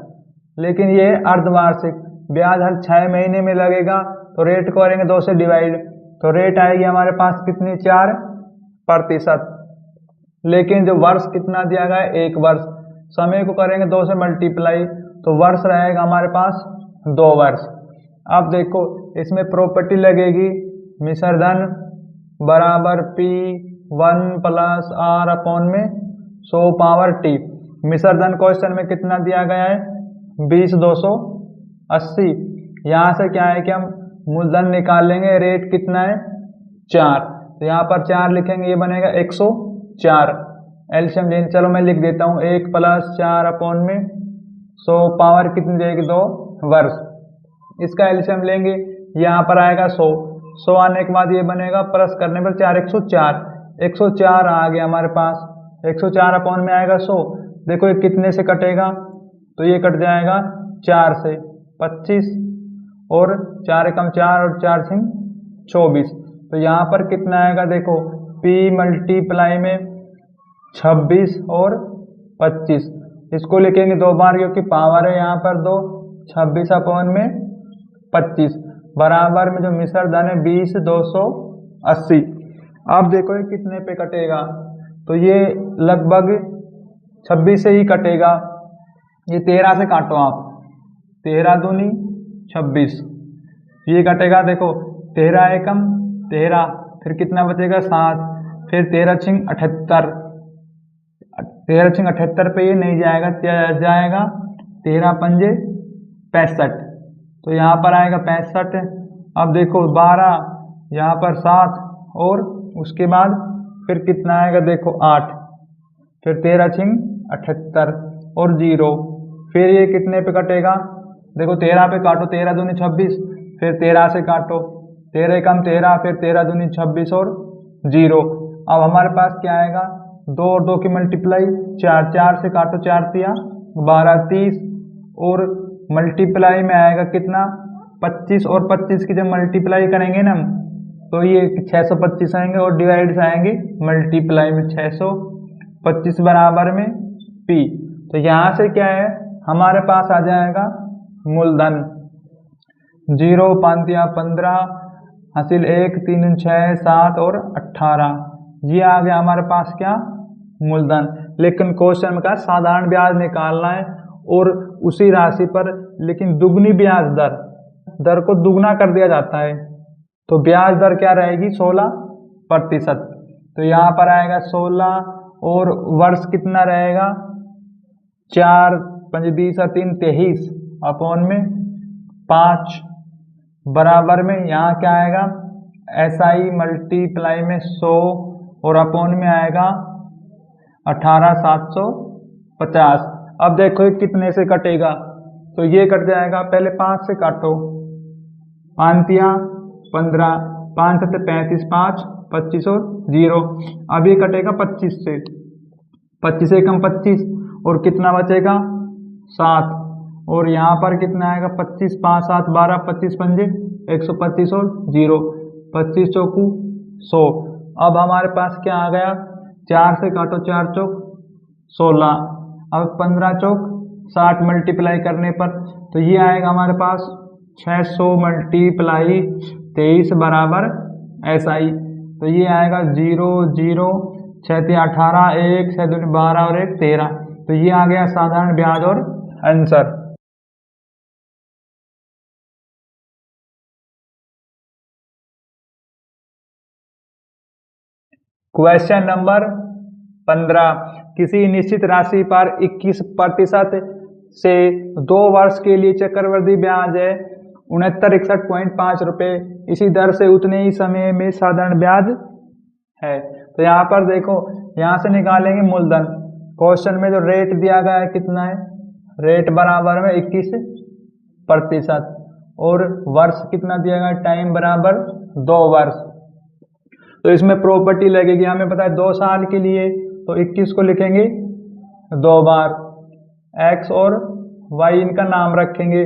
लेकिन ये अर्धवार्षिक ब्याज हर 6 महीने में लगेगा, तो रेट को करेंगे 2 से डिवाइड, तो रेट आएगी हमारे पास कितनी 4%। लेकिन जो वर्ष कितना दिया गया है 1 वर्ष, समय को करेंगे 2 से मल्टीप्लाई, तो वर्ष रहेगा हमारे पास 2 वर्ष। अब देखो इसमें प्रॉपर्टी लगेगी, मिश्रधन बराबर P1 + R अपॉन में 100/T। मिश्रधन क्वेश्चन में कितना दिया गया है 20,280। यहाँ से क्या है कि हम मूलधन निकाल लेंगे, रेट कितना है 4, तो यहाँ पर 4 लिखेंगे, ये बनेगा 104। एलसीएम लेंगे, चलो मैं लिख देता हूँ 1 + 4 अपॉन में 100 कितनी जाएगी 2 वर्ष। इसका एलसीएम लेंगे, यहाँ पर आएगा 100 आने के बाद ये बनेगा प्लस करने पर 4 104 आ गया हमारे पास। 104 अपॉन में आएगा 100। देखो ये कितने से कटेगा, तो ये कट जाएगा 4 से 25, और 4 × 4 और 4 × 24। तो यहाँ पर कितना आएगा, देखो P मल्टीप्लाई में 26 और 25, इसको लिखेंगे 2 बार क्योंकि पावर है यहाँ पर 2, 26 अपॉन में 25 बराबर में जो मिश्रधन है 20,280। अब देखो ये कितने पे कटेगा, तो ये लगभग 26 से ही कटेगा। ये 13 से काटो आप, 13 दूनी 26, ये कटेगा। देखो 13 एकम 13, फिर कितना बचेगा 7, फिर 13 × 78, 13 × 78 पे ये नहीं जाएगा, जाएगा 13 × 5 = 65, तो यहाँ पर आएगा 65। अब देखो 12, यहाँ पर 7, और उसके बाद फिर कितना आएगा, देखो 8, फिर 13 × 78 और 0, फिर ये कितने पे कटेगा, देखो 13 पे काटो, 13 दूनी 26, फिर 13 से काटो, 13 एकम 13, फिर 13 दूनी 26 और 0। अब हमारे पास क्या आएगा, 2 और 2 की मल्टीप्लाई 4, 4 से काटो 4 × 3 = 12 30 और मल्टीप्लाई में आएगा कितना 25 और 25 की जब मल्टीप्लाई करेंगे ना तो ये 625 आएंगे और डिवाइड से आएंगे मल्टीप्लाई में 625 बराबर में P। तो यहाँ से क्या है हमारे पास आ जाएगा मूलधन 0 5 15 हासिल 1 3 6 7 और 18 ये आ गया हमारे पास क्या मूलधन। लेकिन क्वेश्चन में क्या साधारण ब्याज निकालना है और उसी राशि पर लेकिन दुगनी ब्याज दर को दुगना कर दिया जाता है तो ब्याज दर क्या रहेगी 16%। तो यहाँ पर आएगा 16 और वर्ष कितना रहेगा 4 5 20 और 3 23 अपॉन में 5 बराबर में यहाँ क्या आएगा SI मल्टीप्लाई में 100 और अपॉन में आएगा 18750। अब देखो ये कितने से कटेगा तो ये कट जाएगा पहले 5 से काटो 5 15 5 7 35 5 25 और 0। अब ये कटेगा 25 से 25 से कम 25 और कितना बचेगा 7 और यहाँ पर कितना आएगा 25 5 7 12 25 पंजे 125 और 0 25 चौकू 100। अब हमारे पास क्या आ गया 4 से काटो 4 चौक 16 अब 15 चौक 60 मल्टीप्लाई करने पर तो ये आएगा हमारे पास 600 मल्टीप्लाई 23 बराबर SI। तो ये आएगा 0 0 6 18 1 6 2 12 और 1 13। तो ये आ गया साधारण ब्याज और आंसर। क्वेश्चन नंबर 15 किसी निश्चित राशि पर 21% से 2 वर्ष के लिए चक्रवृद्धि ब्याज है 6961.5 रुपये। इसी दर से उतने ही समय में साधारण ब्याज है। तो यहाँ पर देखो यहाँ से निकालेंगे मूलधन। क्वेश्चन में जो रेट दिया गया है कितना है रेट बराबर में 21% और वर्ष कितना दिया गया टाइम बराबर 2 वर्ष। तो इसमें प्रॉपर्टी लगेगी हमें पता है 2 साल के लिए तो 21 को लिखेंगे 2 बार x और y इनका नाम रखेंगे।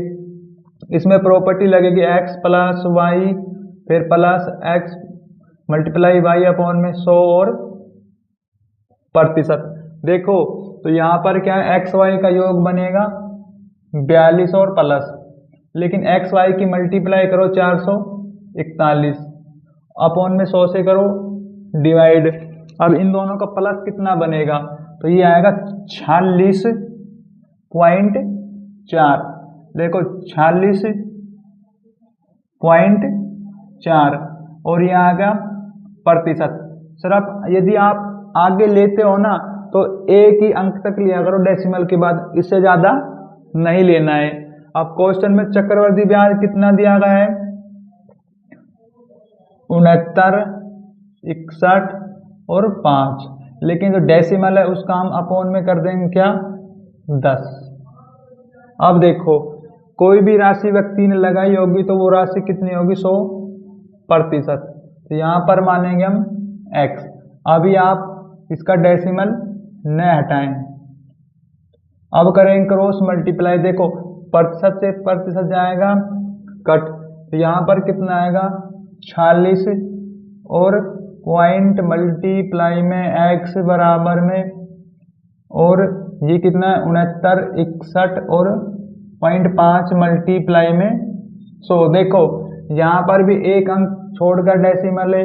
इसमें प्रॉपर्टी लगेगी x प्लस y फिर plus x multiply y upon में 100 और प्रतिशत। देखो तो यहाँ पर क्या है एक्स वाई का योग बनेगा 42 और प्लस लेकिन एक्स वाई की मल्टीप्लाई करो 441 अपॉन में 100 से करो डिवाइड। अब इन दोनों का प्लस कितना बनेगा तो ये आएगा 46.4। देखो 46.4 और ये आ गया प्रतिशत। सिर्फ यदि आप आगे लेते हो ना तो एक ही अंक तक लिया करो डेसिमल के बाद, इससे ज्यादा नहीं लेना है। अब क्वेश्चन में चक्रवृद्धि ब्याज कितना दिया गया है 69, 61 और 5, लेकिन जो डेसिमल है उसका हम अपॉन में कर देंगे क्या 10। अब देखो कोई भी राशि व्यक्ति ने लगाई होगी तो वो राशि कितनी होगी 100%। तो यहाँ पर मानेंगे हम x। अभी आप इसका डेसिमल न हटाएं। अब करेंगे क्रॉस मल्टीप्लाई। देखो प्रतिशत से प्रतिशत जाएगा कट तो यहाँ पर कितना आएगा 46 और पॉइंट मल्टीप्लाई में x बराबर में और ये कितना है 69, 61 और 0.5 मल्टीप्लाई में 100। देखो यहाँ पर भी एक अंक छोड़कर डेसिमल है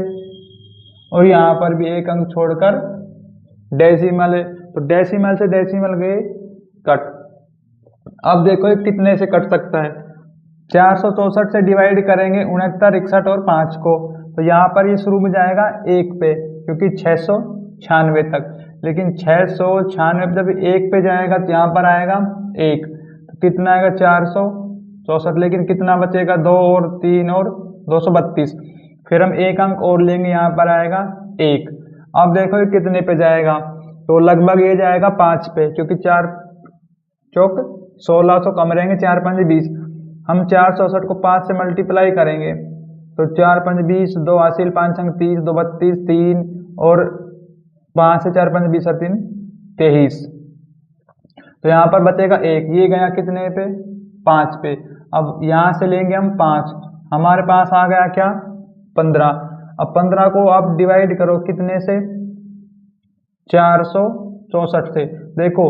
और यहाँ पर भी एक अंक छोड़कर डेसिमल है, तो डेसिमल से डेसिमल गए कट। अब देखो ये कितने से कट सकता है 464 से डिवाइड करेंगे 69, 61 और 5 को, तो यहाँ पर ये शुरू में जाएगा 1 पे क्योंकि 696 तक, लेकिन 696 जब 1 पे जाएगा तो यहाँ पर आएगा 1, तो कितना आएगा 464, लेकिन कितना बचेगा 2 और 3 और 232। फिर हम एक अंक और लेंगे, यहाँ पर आएगा 1। अब देखो ये कितने पे जाएगा तो लगभग ये जाएगा 5 पे क्योंकि 4 चौक 1600 कम रहेंगे, 4 5 20। हम 464 को 5 से मल्टीप्लाई करेंगे तो 4 5 20, 2 हासिल 5 अंक 30, 2 32, 3 और 5 से 4 5 20 और 3 23। तो यहाँ पर बचेगा 1, ये गया कितने पे, 5 पे। अब यहाँ से लेंगे हम 5, हमारे पास आ गया क्या, 15। अब 15 को आप डिवाइड करो कितने से, 464 से। देखो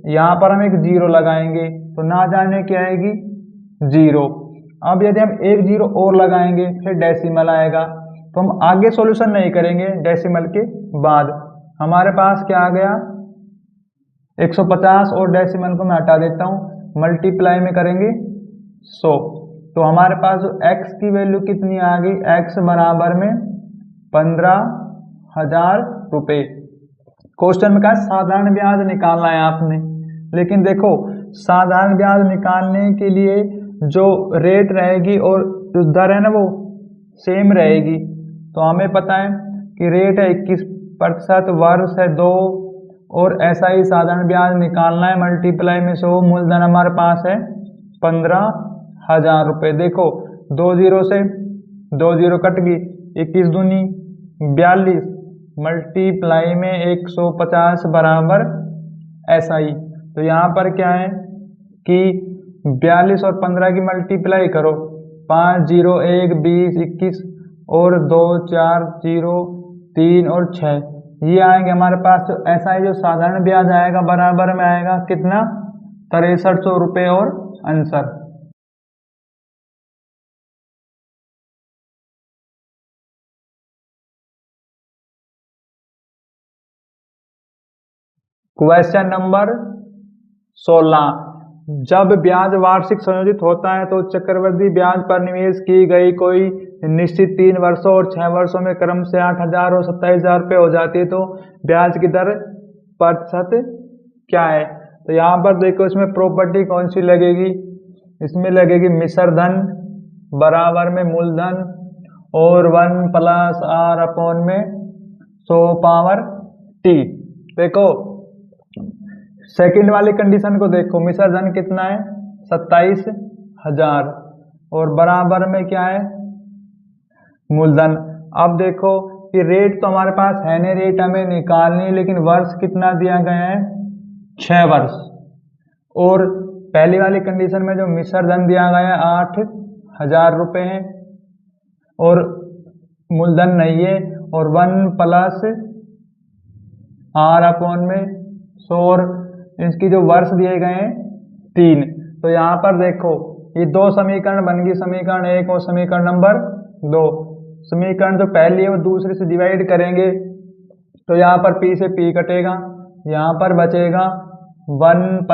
यहाँ पर हम एक जीरो लगाएंगे तो ना जाने क्या आएगी, 0। अब यदि हम एक जीरो और लगाएंगे फिर डेसिमल आएगा, तो हम आगे सॉल्यूशन नहीं करेंगे डेसिमल के बाद। हमारे पास क्या आ गया, 150, और डेसिमल को मैं हटा देता हूँ, मल्टीप्लाई में करेंगे 100। तो हमारे पास जो x की वैल्यू कितनी आ गई, x बराबर में 15,000 रुपये। क्वेश्चन में कहा साधारण ब्याज निकालना है आपने, लेकिन देखो साधारण ब्याज निकालने के लिए जो रेट रहेगी और जो दर है ना वो सेम रहेगी। तो हमें पता है कि रेट है 21%, वर्ष है 2, और ऐसा ही साधारण ब्याज निकालना है, मल्टीप्लाई में 100, मूलधन हमारे पास है 15,000 रुपये। देखो 2 जीरो से 2 जीरो कट गई, 21 दूनी 42, मल्टीप्लाई में 150 बराबर ऐसा ही। तो यहाँ पर क्या है कि 42 और 15 की मल्टीप्लाई करो, 5 0 1 20 21, और 2 4 0 3 और 6, ये आएंगे हमारे पास। तो ऐसा ही जो साधारण ब्याज आएगा बराबर में आएगा कितना, 6300 रुपये। और आंसर क्वेश्चन नंबर 16, जब ब्याज वार्षिक संयोजित होता है तो चक्रवृद्धि ब्याज पर निवेश की गई कोई निश्चित 3 वर्षों और 6 वर्षों में क्रम से 8,000 और 27,000 रुपये हो जाती है, तो ब्याज की दर प्रतिशत क्या है। तो यहाँ पर देखो इसमें प्रॉपर्टी कौन सी लगेगी, इसमें लगेगी मिश्र धन बराबर में मूलधन और 1 + r/में 100⁻t। देखो सेकंड वाली कंडीशन को देखो, मिश्र धन कितना है, 27,000, और बराबर में क्या है, मूलधन। अब देखो कि रेट तो हमारे पास है नहीं, रेट हमें निकालनी है, लेकिन वर्ष कितना दिया गया है, 6 वर्ष। और पहली वाली कंडीशन में जो मिश्र धन दिया गया है 8,000 रुपये है, और मूलधन नहीं है, और 1 + r/में 100, और इसकी जो वर्ष दिए गए हैं 3। तो यहाँ पर देखो ये दो समीकरण बन गई, समीकरण 1 और समीकरण नंबर 2। समीकरण जो पहली है वो दूसरे से डिवाइड करेंगे, तो यहाँ पर p से p कटेगा, यहाँ पर बचेगा 1 +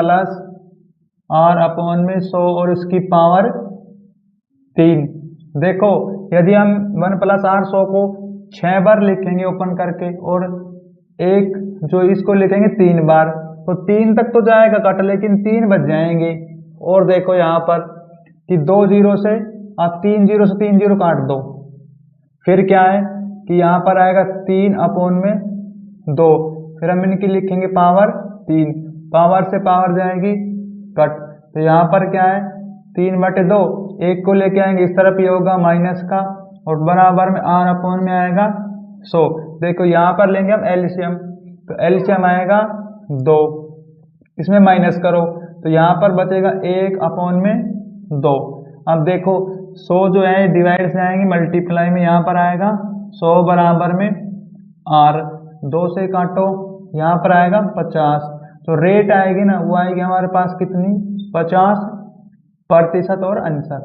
r/में 100 और इसकी पावर 3। देखो यदि हम 1 + r 100 को 6 बार लिखेंगे ओपन करके, और एक जो इसको लिखेंगे 3 बार, तो 3 तक तो जाएगा कट, लेकिन 3 बच जाएंगे। और देखो यहाँ पर कि 2 जीरो से आप 3 जीरो से 3 जीरो काट दो, फिर क्या है कि यहाँ पर आएगा 3/2, फिर हम इनकी लिखेंगे पावर 3, पावर से पावर जाएगी कट। तो यहाँ पर क्या है 3/2, एक को लेके आएंगे इस तरफ, ये होगा माइनस का, और बराबर में r/में आएगा 100। देखो यहाँ पर लेंगे हम एलसीएम, तो एलसीएम आएगा 2, इसमें माइनस करो तो यहाँ पर बचेगा 1/2। अब देखो 100 जो है डिवाइड से आएंगे मल्टीप्लाई में, यहाँ पर आएगा 100 बराबर में r, 2 से काटो यहाँ पर आएगा 50। तो रेट आएगी ना वो आएगी हमारे पास कितनी, 50%। और आंसर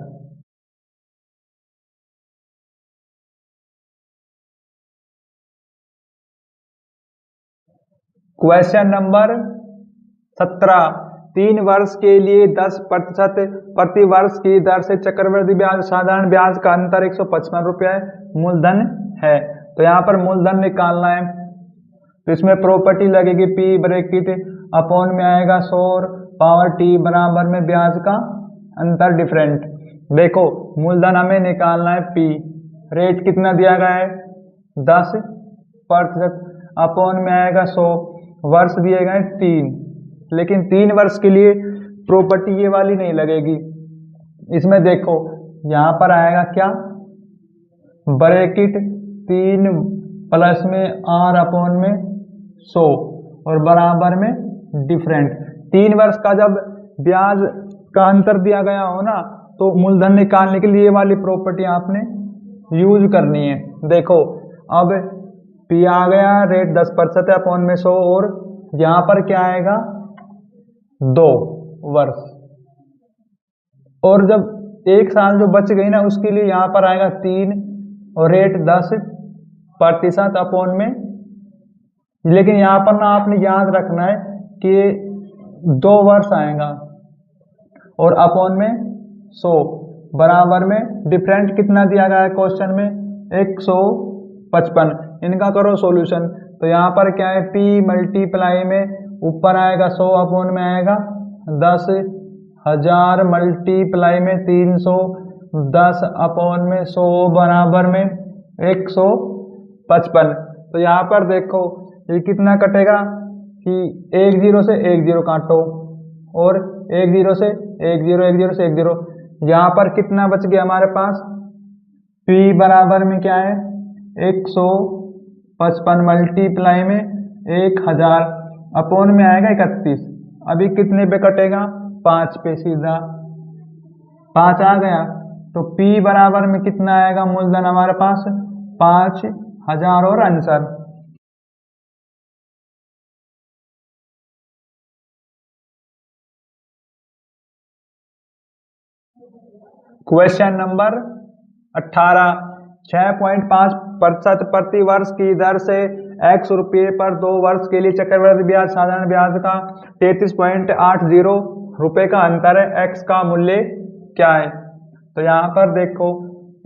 क्वेश्चन नंबर 17, 3 वर्ष के लिए 10% प्रति वर्ष की दर से चक्रवृद्धि ब्याज साधारण ब्याज का अंतर 155 रुपये मूलधन है। तो यहाँ पर मूलधन निकालना है, तो इसमें प्रॉपर्टी लगेगी p ब्रैकेट अपॉन में आएगा 100 और पावर t बराबर में ब्याज का अंतर डिफरेंट। देखो मूलधन हमें निकालना है p, रेट कितना दिया गया है 10%, अपॉन में आएगा 100, वर्ष दिए गए 3, लेकिन 3 वर्ष के लिए प्रॉपर्टी ये वाली नहीं लगेगी। इसमें देखो यहाँ पर आएगा क्या, ब्रैकेट 3 प्लस में r/100 और बराबर में डिफरेंट। 3 वर्ष का जब ब्याज का अंतर दिया गया हो ना, तो मूलधन निकालने के लिए ये वाली प्रॉपर्टी आपने यूज करनी है। देखो अब पी आ गया, रेट 10% है अपॉन में 100, और यहाँ पर क्या आएगा 2 वर्ष, और जब 1 साल जो बच गई ना उसके लिए यहाँ पर आएगा 3 और रेट 10% अपॉन में। लेकिन यहाँ पर ना आपने याद रखना है कि 2 वर्ष आएगा और अपॉन में 100 बराबर में डिफरेंट कितना दिया गया है क्वेश्चन में 155। इनका करो सॉल्यूशन। तो यहाँ पर क्या है, P मल्टीप्लाई में ऊपर आएगा 100 अपॉन में आएगा 10,000 मल्टीप्लाई में 300, 10 अपॉन में 100 बराबर में 155। तो यहाँ पर देखो ये कितना कटेगा कि 1 0 से 1 0 काटो और 1 0 से 1 0, 1 0 से 1 0। यहाँ पर कितना बच गया हमारे पास, P बराबर में क्या है 155 मल्टीप्लाई में 1000 अपॉन में आएगा 31। अभी कितने पे कटेगा, 5 पे, सीधा 5 आ गया। तो P बराबर में कितना आएगा मूलधन हमारे पास 5000 और आंसर। क्वेश्चन नंबर 18, 6.5% प्रति वर्ष की दर से x रुपये पर 2 वर्ष के लिए चक्रवृद्धि ब्याज साधारण ब्याज का 33.80 रुपये का अंतर है, x का मूल्य क्या है। तो यहाँ पर देखो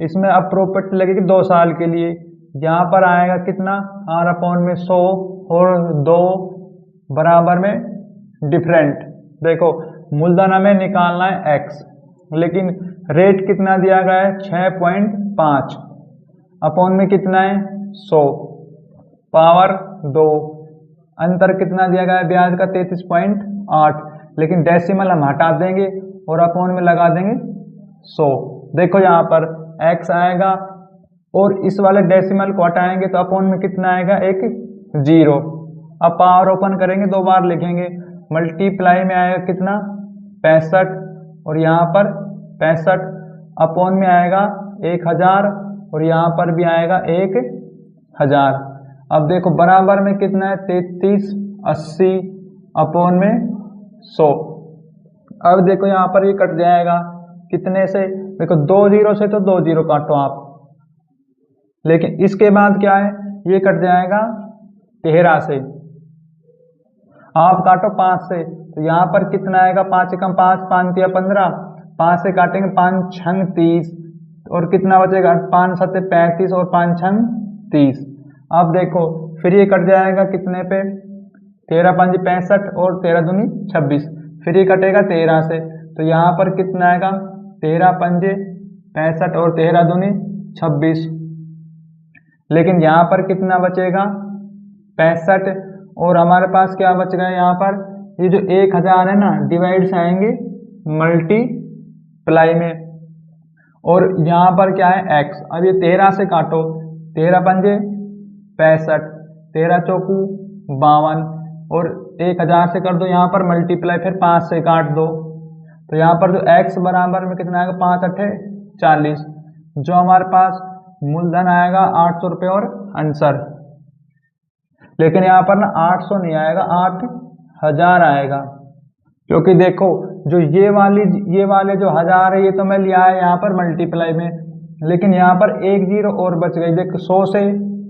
इसमें अब प्रॉपर्टी लगेगी 2 साल के लिए। यहाँ पर आएगा कितना, r अपॉन में 100 और 2 बराबर में डिफरेंट। देखो मूलधन हमें निकालना है x, लेकिन रेट कितना दिया गया है 6.5 अपॉन में कितना है 100 पावर 2, अंतर कितना दिया गया है ब्याज का 33.8, लेकिन डेसिमल हम हटा देंगे और अपॉन में लगा देंगे 100। देखो यहाँ पर x आएगा और इस वाले डेसिमल को हटाएंगे तो अपॉन में कितना आएगा एक 0। अब पावर ओपन करेंगे 2 बार लिखेंगे, मल्टीप्लाई में आएगा कितना 65 और यहाँ पर 65 अपॉन में आएगा 1000 और यहाँ पर भी आएगा 1000। अब देखो बराबर में कितना है 3380 अपॉन में 100। अब देखो यहाँ पर ये कट जाएगा कितने से, देखो 2 0 से तो 2 0 काटो आप, लेकिन इसके बाद क्या है ये कट जाएगा 13 से, आप काटो 5 से। तो यहाँ पर कितना आएगा 5 कम 5, 5 तिया 15, 5 से काटेंगे 5 छंग 30 और कितना बचेगा 5 7 35 और 5 छंग 30। अब देखो फिर ये कट जाएगा कितने पे 13 5 65 और 13 दूनी 26, फिर ये कटेगा 13 से। तो यहाँ पर कितना आएगा 13 5 65 और 13 दूनी 26, लेकिन यहाँ पर कितना बचेगा 65 और हमारे पास क्या बच गया यहाँ पर ये जो 1000 है ना डिवाइड से आएंगे मल्टीप्लाई में, और यहाँ पर क्या है x। अब ये 13 से काटो, 13 पंजे 65, 13 चौकू 52 और 1000 से कर दो यहाँ पर मल्टीप्लाई, फिर 5 से काट दो। तो यहाँ पर जो x बराबर में कितना आएगा 5 8 40, जो हमारे पास मूलधन आएगा 800 रुपये और आंसर। लेकिन यहाँ पर ना 800 नहीं आएगा 8000 आएगा, क्योंकि देखो जो ये वाले जो 1000 है ये तो मैं लिया है यहाँ पर मल्टीप्लाई में, लेकिन यहाँ पर 1 0 और बच गई। देखो 100 से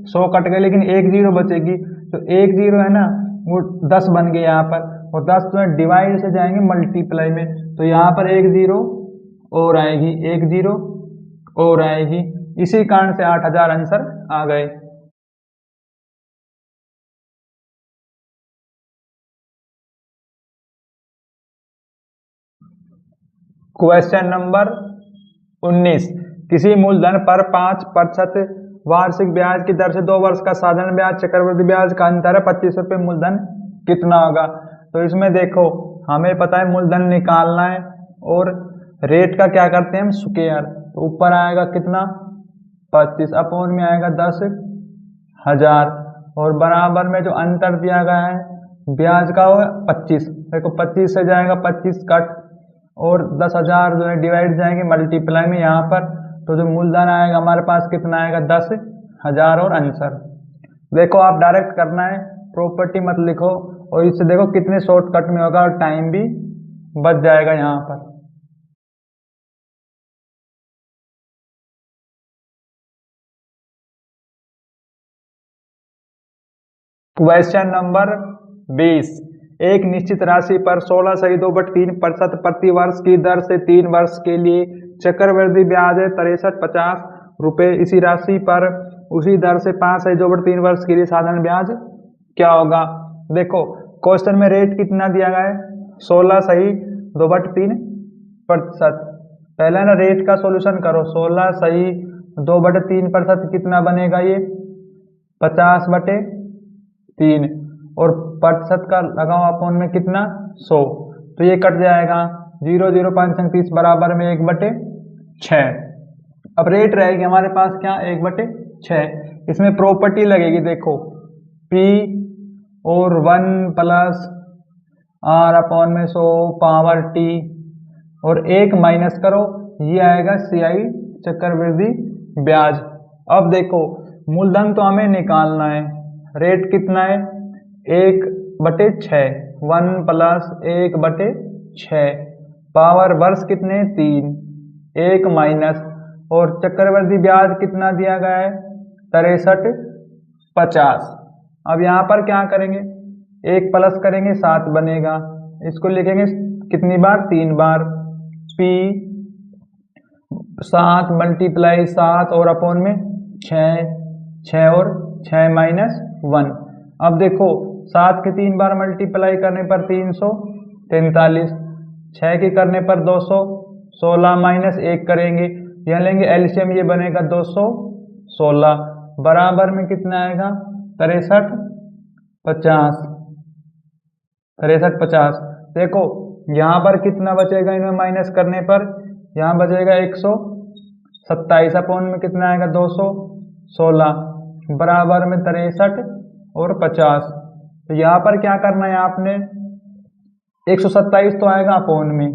100 कट गए लेकिन 1 0 बचेगी, तो 1 0 है ना वो 10 बन गए यहाँ पर, और 10 तो डिवाइड से जाएंगे मल्टीप्लाई में, तो यहाँ पर 1 0 और आएगी, 1 0 और आएगी, इसी कारण से 8000 आंसर आ गए। क्वेश्चन नंबर 19, किसी मूलधन पर 5% वार्षिक ब्याज की दर से 2 वर्ष का साधारण ब्याज चक्रवृद्धि ब्याज का अंतर है 25 रुपये, मूलधन कितना होगा। तो इसमें देखो हमें पता है मूलधन निकालना है और रेट का क्या करते हैं हम स्क्वायर, तो ऊपर आएगा कितना 25 अपॉन में आएगा 10,000 और बराबर में जो अंतर दिया गया है ब्याज का हो 25, देखो 25 से जाएगा 25 कट, और 10,000 जो है डिवाइड जाएंगे मल्टीप्लाई में यहाँ पर, तो जो मूलधन आएगा हमारे पास कितना आएगा 10,000 और आंसर। देखो आप डायरेक्ट करना है, प्रॉपर्टी मत लिखो, और इससे देखो कितने शॉर्टकट में होगा और टाइम भी बच जाएगा यहाँ पर। क्वेश्चन नंबर 20, एक निश्चित राशि पर 16.2/3% प्रति वर्ष की दर से 3 वर्ष के लिए चक्रवृद्धि ब्याज है 6350 रुपये। इसी राशि पर उसी दर से 5.2/3 वर्ष के लिए साधारण ब्याज क्या होगा। देखो क्वेश्चन में रेट कितना दिया गया है 16.2/3%। पहले ना रेट का सॉल्यूशन करो, 16.2/3% कितना बनेगा, ये 50/3, और प्रतिशत का लगाओ अपॉन में कितना 100, तो ये कट जाएगा 0 0 5 30 बराबर में 1/6। अब रेट रहेगी हमारे पास क्या 1/6। इसमें प्रॉपर्टी लगेगी, देखो P और 1 प्लस R अपॉन में 100 पावर T, और 1 माइनस करो, ये आएगा CI चक्रवृद्धि ब्याज। अब देखो मूलधन तो हमें निकालना है, रेट कितना है 1/6, 1 प्लस 1/6, पावर वर्ष कितने 3, 1 माइनस, और चक्रवृद्धि ब्याज कितना दिया गया है 6350। अब यहाँ पर क्या करेंगे, 1 प्लस करेंगे 7 बनेगा, इसको लिखेंगे कितनी बार 3 बार, P 7 मल्टीप्लाई 7 और अपॉन में 6, 6 और 6 माइनस 1। अब देखो 7 के 3 बार मल्टीप्लाई करने पर 343, 6 के करने पर 200, 16 माइनस 1 करेंगे, यह लेंगे एलसीएम, ये बनेगा 216, बराबर में कितना आएगा 6350। देखो यहाँ पर कितना बचेगा इनमें माइनस करने पर, यहाँ बचेगा 127 अपॉन में कितना आएगा 216, बराबर में 63 और 50। तो यहाँ पर क्या करना है आपने, 127 तो आएगा अपॉन में,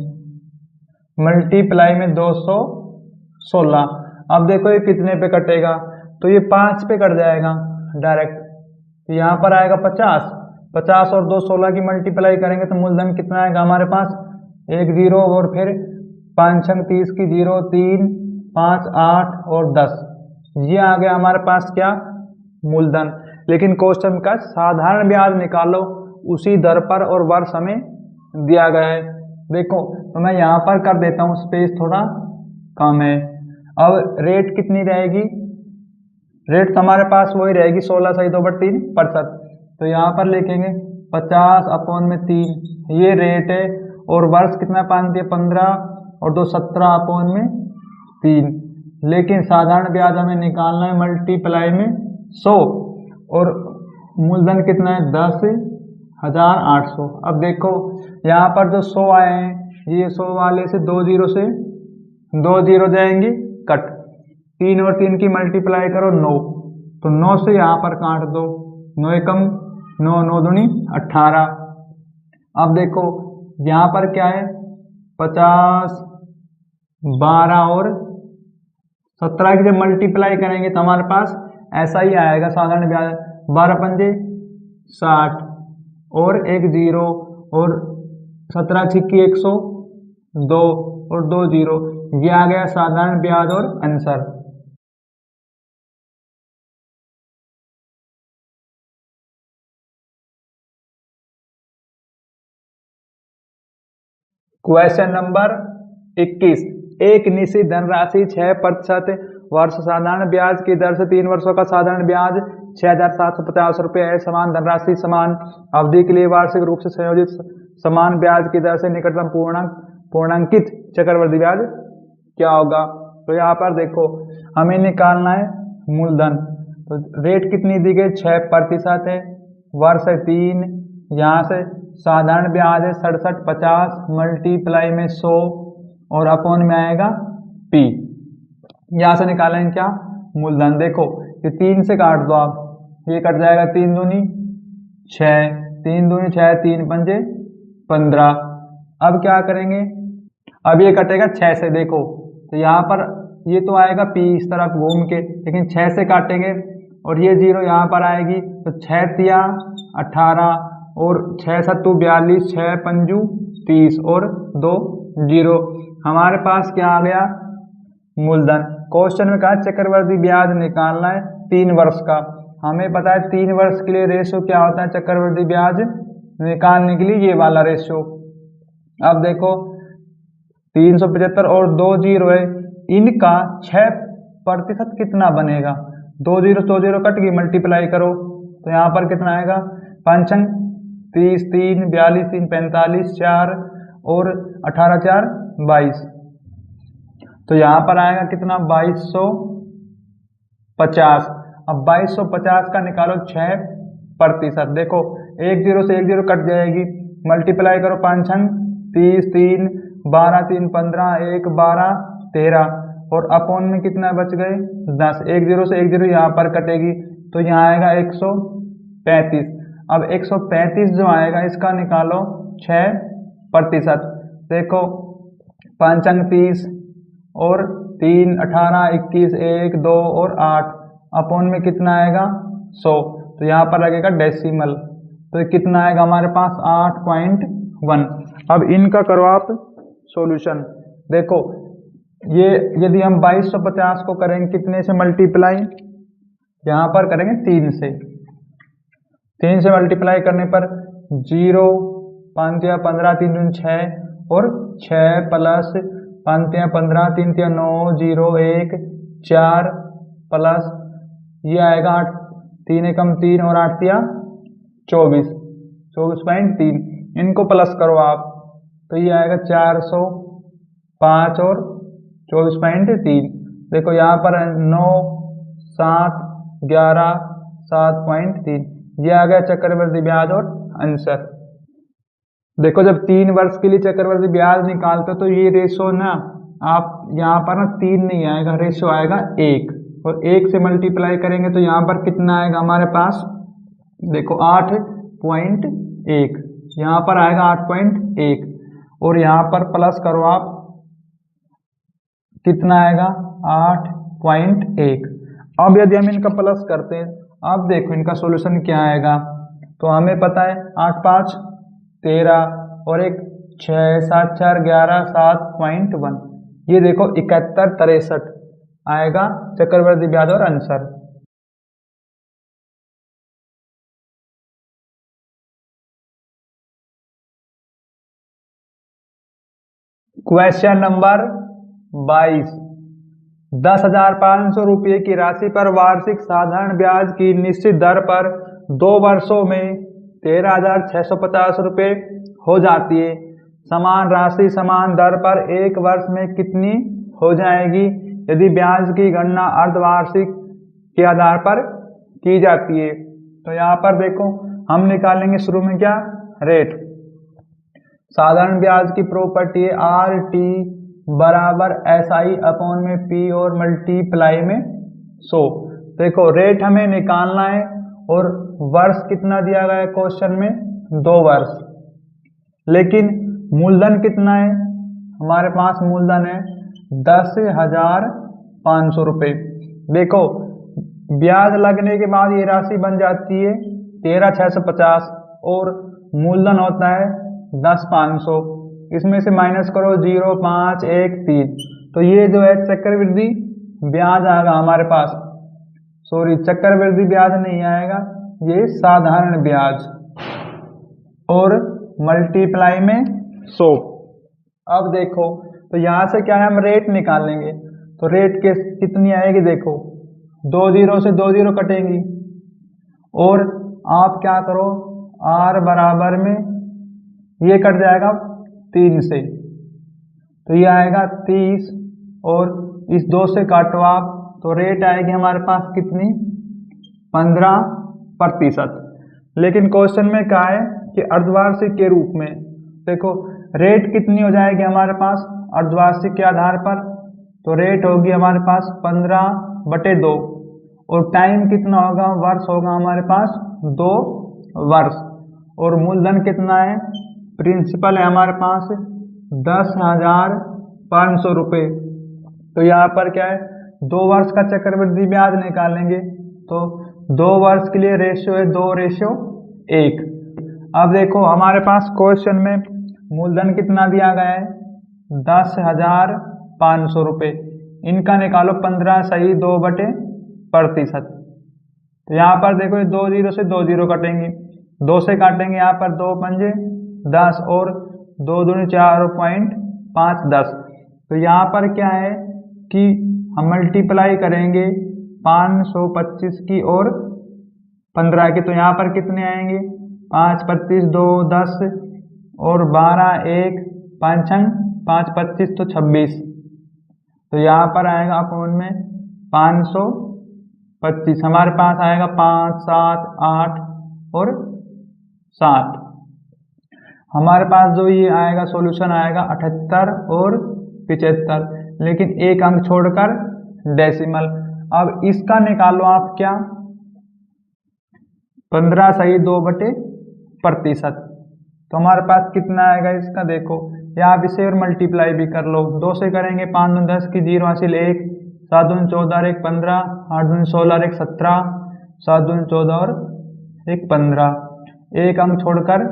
मल्टीप्लाई में 216। अब देखो ये कितने पे कटेगा, तो ये 5 पे कट जाएगा डायरेक्ट, तो यहाँ पर आएगा 50, 50 और 2 16 की मल्टीप्लाई करेंगे तो मूलधन कितना आएगा हमारे पास 1 0, और फिर 5 6 30 की 0, 3 5 8 और 10, ये आ गया हमारे पास क्या मूलधन। लेकिन क्वेश्चन का साधारण ब्याज निकालो उसी दर पर और वर्ष हमें दिया गया है। देखो तो मैं यहाँ पर कर देता हूँ, स्पेस थोड़ा कम है। अब रेट कितनी रहेगी, रेट तो हमारे पास वही रहेगी 16.2/3%, तो यहाँ पर लिखेंगे 50 अपॉन में 3, ये रेट है, और वर्ष कितना 5 दिया 15 और 2 17 अपॉन में 3। लेकिन साधारण ब्याज हमें निकालना है मल्टीप्लाई में 100, और मूलधन कितना है 10,800। अब देखो यहाँ पर जो 100 आए हैं, ये 100 वाले से 2 0 से 2 0 जाएंगे कट, 3 और 3 की मल्टीप्लाई करो 9, तो 9 से यहाँ पर काट दो, 9 एकम 9, 9 दूनी 18। अब देखो यहाँ पर क्या है 50, 12 और 17 की जब मल्टीप्लाई करेंगे तो हमारे पास ऐसा ही आएगा साधारण ब्याज, 12 पंजे 60 और 1 0 और 17 छिक्की 102 और 2 0, ये आ गया साधारण ब्याज और आंसर। क्वेश्चन नंबर 21, एक निश्चित धनराशि 6% वर्ष साधारण ब्याज की दर से 3 वर्षों का साधारण ब्याज 6,750 रुपये है। समान धनराशि समान अवधि के लिए वार्षिक रूप से संयोजित समान ब्याज की दर से निकटतम पूर्णांकित चक्रवृद्धि ब्याज क्या होगा। तो यहाँ पर देखो हमें निकालना है मूलधन, तो रेट कितनी दी गई 6% है, वर्ष है 3, यहाँ से साधारण ब्याज है 6750 मल्टीप्लाई में 100 और अपॉन में आएगा P। यहाँ से निकालेंगे क्या मूलधन, देखो ये 3 से काट दो आप, ये कट जाएगा 3 दूनी 6, 3 दूनी 6, 3 पंजे 15। अब क्या करेंगे, अब ये कटेगा 6 से। देखो तो यहाँ पर ये तो आएगा P इस तरफ घूम के, लेकिन 6 से काटेंगे और ये 0 यहाँ पर आएगी, तो 6 तिया 18 और 6 सत्तू 42, 6 पंजू 30 और 2 0। हमारे पास क्या आ गया, मूलधन। क्वेश्चन में कहा चक्रवृद्धि ब्याज निकालना है 3 वर्ष का। हमें पता है 3 वर्ष के लिए रेशो क्या होता है चक्रवृद्धि ब्याज निकालने के लिए, ये वाला रेशो। अब देखो 375 और 2 0 है, इनका 6% कितना बनेगा। 2 0 कट गई, मल्टीप्लाई करो तो यहाँ पर कितना आएगा, 5 30, 3 42, 3 45, 4 और 18 4 22। तो यहाँ पर आएगा कितना, 2250। अब 2250 का निकालो 6%। देखो 1 0 से 1 0 कट जाएगी, मल्टीप्लाई करो 5 30, 3 12, 3 15, 1 12 13 और अपॉन में कितना बच गए 10। 1 0 से 1 0 यहाँ पर कटेगी, तो यहाँ आएगा 135। अब 135 जो आएगा इसका निकालो 6%। देखो 5 30 और 3 18 21 1 2 और 8 अपॉन में कितना आएगा 100। तो यहाँ पर लगेगा डेसिमल, तो ये कितना आएगा हमारे पास 8.1। अब इनका करो आप सॉल्यूशन। देखो ये यदि हम 2250 को करेंगे कितने से मल्टीप्लाई, यहाँ पर करेंगे 3 से। 3 से मल्टीप्लाई करने पर 0 5 या 15, 3 दूनी 6 और 6 प्लस 5 या 15, 3 या 9 0 1 4 प्लस ये आएगा 8, 3 एकम 3 और 8 या 24, 24.3। इनको प्लस करो आप तो ये आएगा 405 और 24.3। देखो यहाँ पर 9 7 11 7.3, ये आ गया चक्रवृद्धि ब्याज और आंसर। देखो जब 3 वर्ष के लिए चक्रवृद्धि ब्याज निकालते हो तो ये रेशो ना आप यहाँ पर ना 3 नहीं आएगा, रेशो आएगा 1 और 1 से मल्टीप्लाई करेंगे तो यहाँ पर कितना आएगा हमारे पास, देखो 8.1, यहाँ पर आएगा 8.1 और यहाँ पर प्लस करो आप कितना आएगा 8.1। अब यदि हम इनका प्लस करते हैं, अब देखो इनका सॉल्यूशन क्या आएगा। तो हमें पता है 8 5 13 और 1 6 7 4 11 7.1, ये देखो 71 63 आएगा चक्रवृद्धि ब्याज और आंसर। क्वेश्चन नंबर 22, 10,500 रुपये की राशि पर वार्षिक साधारण ब्याज की निश्चित दर पर 2 वर्षों में 13,650 रुपये हो जाती है। समान राशि समान दर पर 1 वर्ष में कितनी हो जाएगी यदि ब्याज की गणना अर्धवार्षिक के आधार पर की जाती है। तो यहाँ पर देखो हम निकालेंगे शुरू में क्या, रेट। साधारण ब्याज की प्रॉपर्टी है आर टी बराबर एस आई अपॉन में पी और मल्टीप्लाई में 100। देखो रेट हमें निकालना है और वर्ष कितना दिया गया है क्वेश्चन में, 2 वर्ष। लेकिन मूलधन कितना है, हमारे पास मूलधन है 10,500 रुपये। देखो ब्याज लगने के बाद ये राशि बन जाती है 13,650 और मूलधन होता है 10,500। इसमें से माइनस करो 0 5 1 3, तो ये जो है चक्रवृद्धि ब्याज आएगा हमारे पास, सॉरी चक्रवृद्धि ब्याज नहीं आएगा, ये साधारण ब्याज और मल्टीप्लाई में 100। अब देखो तो यहाँ से क्या है, हम रेट निकालेंगे। तो रेट के कितनी आएगी, देखो 2 0 से 2 0 कटेंगी और आप क्या करो r बराबर में ये कट जाएगा 3 से, तो ये आएगा 30 और इस 2 से काटो आप तो रेट आएगी हमारे पास कितनी, 15%। लेकिन क्वेश्चन में क्या है कि अर्धवार्षिक के रूप में। देखो रेट कितनी हो जाएगी हमारे पास अर्धवार्षिक के आधार पर, तो रेट होगी हमारे पास 15/2 और टाइम कितना होगा, वर्ष होगा हमारे पास 2 वर्ष। और मूलधन कितना है, प्रिंसिपल है हमारे पास 10,500 रुपये। तो यहाँ पर क्या है, 2 वर्ष का चक्रवृद्धि ब्याज निकालेंगे तो 2 वर्ष के लिए रेशियो है 2:1। अब देखो हमारे पास क्वेश्चन में मूलधन कितना दिया गया है, 10,500 रुपये। इनका निकालो 15 सही 2/%। तो यहाँ पर देखो ये 2 जीरो से 2 जीरो कटेंगे, 2 से काटेंगे यहाँ पर 2 पंजे 10 और 2 दूनी 4.5 10। तो यहाँ पर क्या है कि हम मल्टीप्लाई करेंगे 525 की और 15 की, तो यहाँ पर कितने आएंगे, 5 25 2 10 और 12 1 5 5 25 तो 26। तो यहाँ पर आएगा अकाउंट में 525, हमारे पास आएगा 5 7 8 और 7। हमारे पास जो ये आएगा सॉल्यूशन आएगा 78 और 75, लेकिन एक अंक छोड़कर डेसिमल। अब इसका निकालो आप क्या, 15 सही 2/%। तो हमारे पास कितना आएगा इसका, देखो या आप इसे और मल्टीप्लाई भी कर लो, 2 से करेंगे 5 दूनी 10 की 0 हासिल 1, 7 दूनी 14 1 15, 8 दूनी 16 1 17, 7 दूनी 14 और 1 15, एक अंक छोड़कर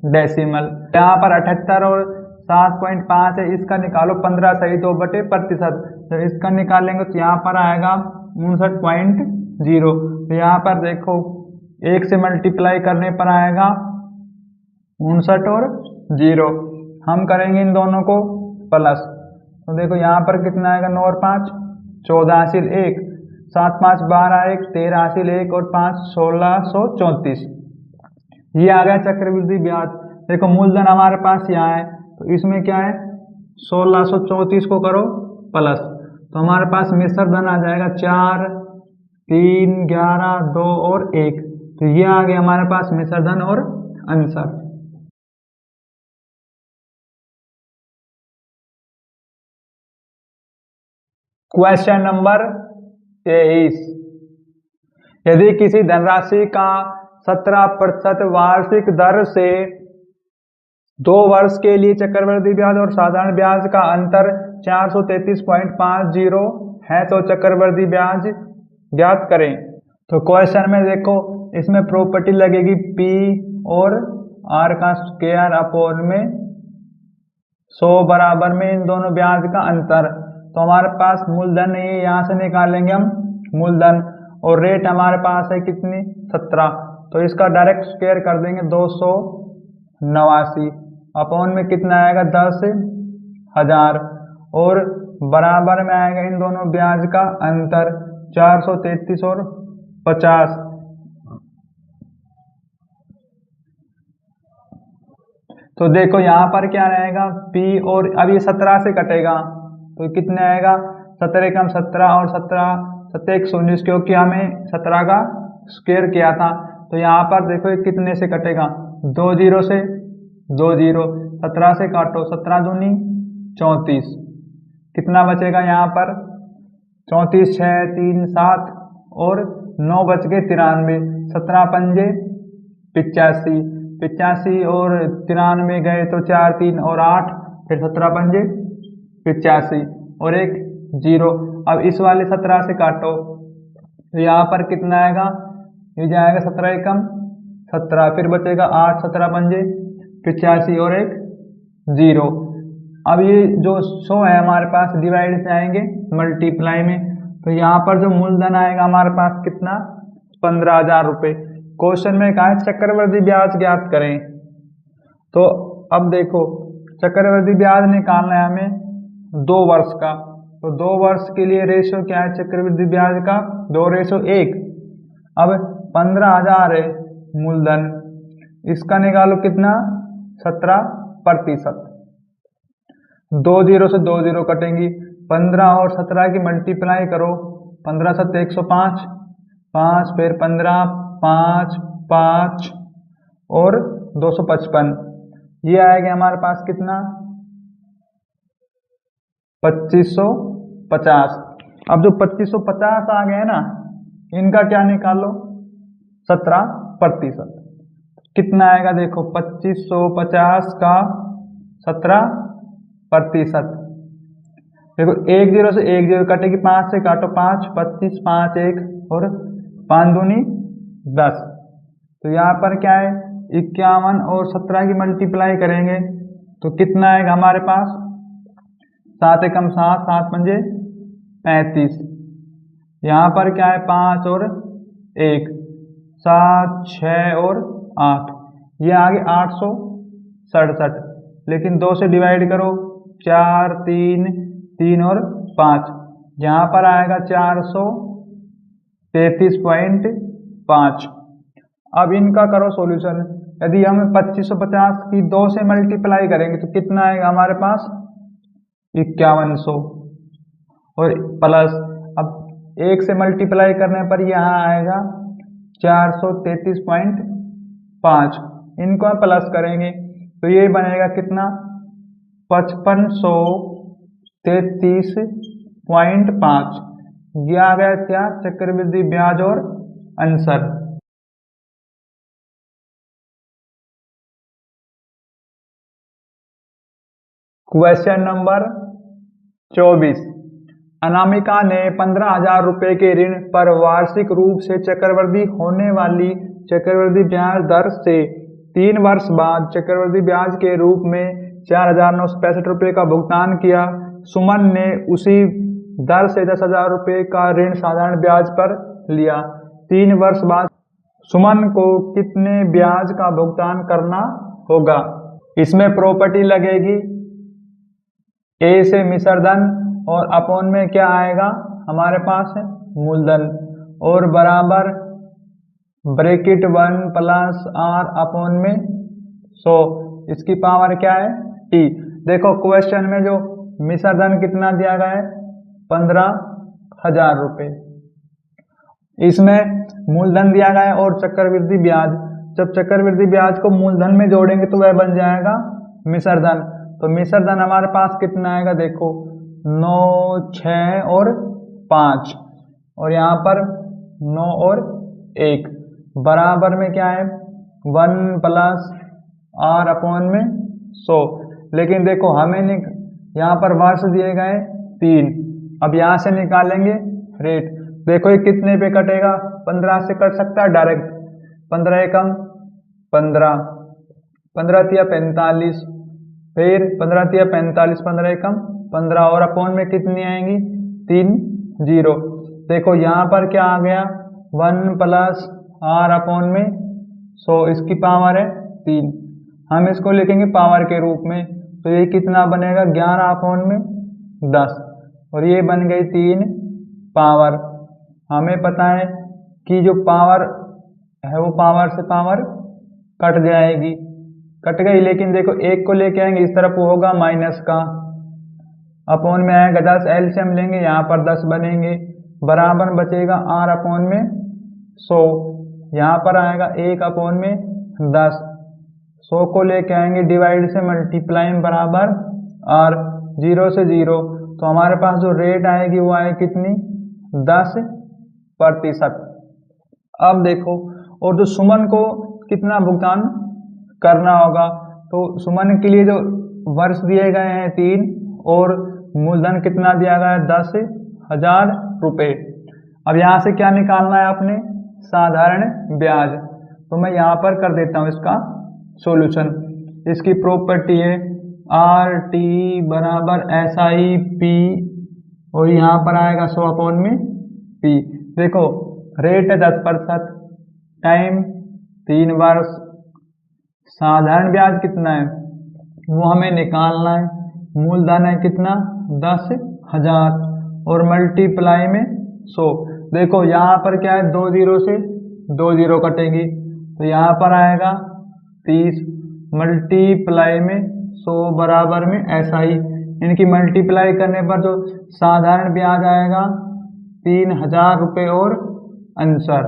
डेसिमल। यहाँ पर 78 और 7.5 है, इसका निकालो 15 सही 2/%। तो इसका निकालेंगे तो यहाँ पर आएगा 59.0। तो यहाँ पर देखो 1 से मल्टीप्लाई करने पर आएगा 59 और 0। हम करेंगे इन दोनों को प्लस, तो देखो यहाँ पर कितना आएगा, 9 और 5 14 हासिल 1, 7 5 12 1 13 हासिल 1 और 5 1634। ये आ गया चक्रवृद्धि ब्याज। देखो मूलधन हमारे पास यहाँ है, तो इसमें क्या है 1634 को करो प्लस, तो हमारे पास मिश्र धन आ जाएगा 4 3 11 2 और 1। तो ये आ गया हमारे पास मिश्र धन और आंसर। क्वेश्चन नंबर 23, यदि किसी धनराशि का 17% वार्षिक दर से 2 वर्ष के लिए चक्रवृद्धि ब्याज और साधारण ब्याज का अंतर 433.50 है तो चक्रवृद्धि ब्याज ज्ञात करें। तो क्वेश्चन में देखो इसमें प्रॉपर्टी लगेगी P और R का स्क्वायर अपॉन में 100 बराबर में इन दोनों ब्याज का अंतर। तो हमारे पास मूलधन है, यहाँ से निकालेंगे हम मूलधन, और रेट हमारे पास है कितनी 17, तो इसका डायरेक्ट स्क्वायर कर देंगे 289 अपॉन में कितना आएगा 10,000 और बराबर में आएगा इन दोनों ब्याज का अंतर 433 और 50। तो देखो यहाँ पर क्या रहेगा P, और अब ये 17 से कटेगा तो कितने आएगा, 17 कम 17 और 17 7 1 19, क्योंकि हमें 17 का स्क्वायर किया था। तो यहाँ पर देखो ये कितने से कटेगा, 2 जीरो से 2 जीरो, 17 से काटो 17 दूनी 34, कितना बचेगा यहाँ पर 34 6 3 7 और 9 बच गए 93, 17 पंजे 85, 85 और 93 गए तो 4 3 और 8, फिर 17 पंजे 85 और 1 0। अब इस वाले 17 से काटो तो यहाँ पर कितना आएगा, ये जाएगा 17 एकम 17, फिर बचेगा 8 17 पंजे 85 और 1 0। अब ये जो 100 है हमारे पास डिवाइड से आएंगे मल्टीप्लाई में, तो यहाँ पर जो मूलधन आएगा हमारे पास कितना 15,000 रुपये। क्वेश्चन में कहा है चक्रवृद्धि ब्याज ज्ञात करें। तो अब देखो चक्रवृद्धि ब्याज निकालना है हमें 2 वर्ष का, तो 2 वर्ष के लिए रेशो क्या है चक्रवृद्धि ब्याज का 2:1। अब 15,000 है मूलधन, इसका निकालो कितना 17%। 2 जीरो से 2 जीरो कटेंगी, 15 और 17 की मल्टीप्लाई करो, 15 7 105, 5 फिर 15 5 5 और 255, ये आएगा हमारे पास कितना 2550। अब जो 2550 आ गए ना, इनका क्या निकालो 17%। कितना आएगा देखो 2550 का 17%। देखो एक जीरो से एक जीरो कटेगी, 5 से काटो 5, 25, 5 1 और 5 दूनी 10। तो यहाँ पर क्या है 51 और 17 की मल्टीप्लाई करेंगे तो कितना आएगा हमारे पास 7 एकम 7, 7 पंजे 35। यहाँ पर क्या है 5 और 1, 7 6 और 8, ये आगे 867। लेकिन 2 से डिवाइड करो 4 3 3 और 5, यहाँ पर आएगा 433.5। अब इनका करो सॉल्यूशन। यदि हम 2550 की 2 से मल्टीप्लाई करेंगे तो कितना आएगा हमारे पास 5100 और प्लस अब 1 से मल्टीप्लाई करने पर यहाँ आएगा 433.5। इनको प्लस करेंगे तो ये बनेगा कितना 5533.5। ये आ गया क्या चक्रवृद्धि ब्याज और आंसर। Question number 24। अनामिका ने 15,000 रुपए के ऋण पर वार्षिक रूप से चक्रवृद्धि होने वाली चक्रवृद्धि ब्याज दर से 3 वर्ष बाद चक्रवृद्धि ब्याज के रूप में 4,965 रुपये का भुगतान किया। सुमन ने उसी दर से 10,000 रुपये का ऋण साधारण ब्याज पर लिया। 3 वर्ष बाद सुमन को कितने ब्याज का भुगतान करना होगा। इसमें प्रॉपर्टी लगेगी ए से मिश्रधन और अपॉन में क्या आएगा हमारे पास है मूलधन और बराबर ब्रैकेट 1 प्लस आर अपॉन में 100, इसकी पावर क्या है टी। देखो क्वेश्चन में जो मिश्रधन कितना दिया गया है 15,000 रुपये, इसमें मूलधन दिया गया है और चक्रवृद्धि ब्याज। जब चक्रवृद्धि ब्याज को मूलधन में जोड़ेंगे तो वह बन जाएगा मिश्रधन। तो मिश्रधन हमारे पास कितना आएगा देखो 9 6 और 5 और यहाँ पर 9 और 1 बराबर में क्या है 1 प्लस आर अपॉन में 100। लेकिन देखो हमें यहाँ पर वर्ष दिए गए 3, अब यहाँ से निकालेंगे रेट। देखो ये कितने पे कटेगा 15 से कट सकता है डायरेक्ट, 15 एकम 15, 15 तिया 45, फिर 15 तिया 45, 15 एकम 15 और अपॉन में कितनी आएंगी 3 0। देखो यहाँ पर क्या आ गया 1 प्लस आर अपॉन में 100, इसकी पावर है 3। हम इसको लिखेंगे पावर के रूप में तो ये कितना बनेगा 11 अपॉन में 10 और ये बन गई 3 पावर। हमें पता है कि जो पावर है वो पावर से पावर कट जाएगी, कट गई। लेकिन देखो एक को लेके आएंगे इस तरफ वो होगा माइनस का, अपॉन में आएगा 10, एलसीएम लेंगे यहाँ पर 10 बनेंगे, बराबर बचेगा आर अपॉन में 100, यहाँ पर आएगा 1 अपॉन में 10, 100 को लेके आएंगे डिवाइड से मल्टीप्लाई में बराबर आर, 0 से 0। तो हमारे पास जो रेट आएगी वो आएगी कितनी 10%। अब देखो और जो सुमन को कितना भुगतान करना होगा, तो सुमन के लिए जो वर्ष दिए गए हैं 3 और मूलधन कितना दिया गया है 10,000 रुपये। अब यहाँ से क्या निकालना है आपने साधारण ब्याज, तो मैं यहाँ पर कर देता हूँ इसका सॉल्यूशन। इसकी प्रॉपर्टी है आर टी बराबर एस आई पी और यहाँ पर आएगा 100 अपॉन में पी। देखो रेट है 10%, टाइम 3 वर्ष, साधारण ब्याज कितना है वो हमें निकालना है, मूलधन है कितना 10,000 और मल्टीप्लाई में 100। देखो यहाँ पर क्या है 2 0 से 2 0 कटेंगी तो यहाँ पर आएगा 30 मल्टीप्लाई में 100 बराबर में SI। इनकी मल्टीप्लाई करने पर जो साधारण ब्याज आएगा 3,000 रुपये और आंसर।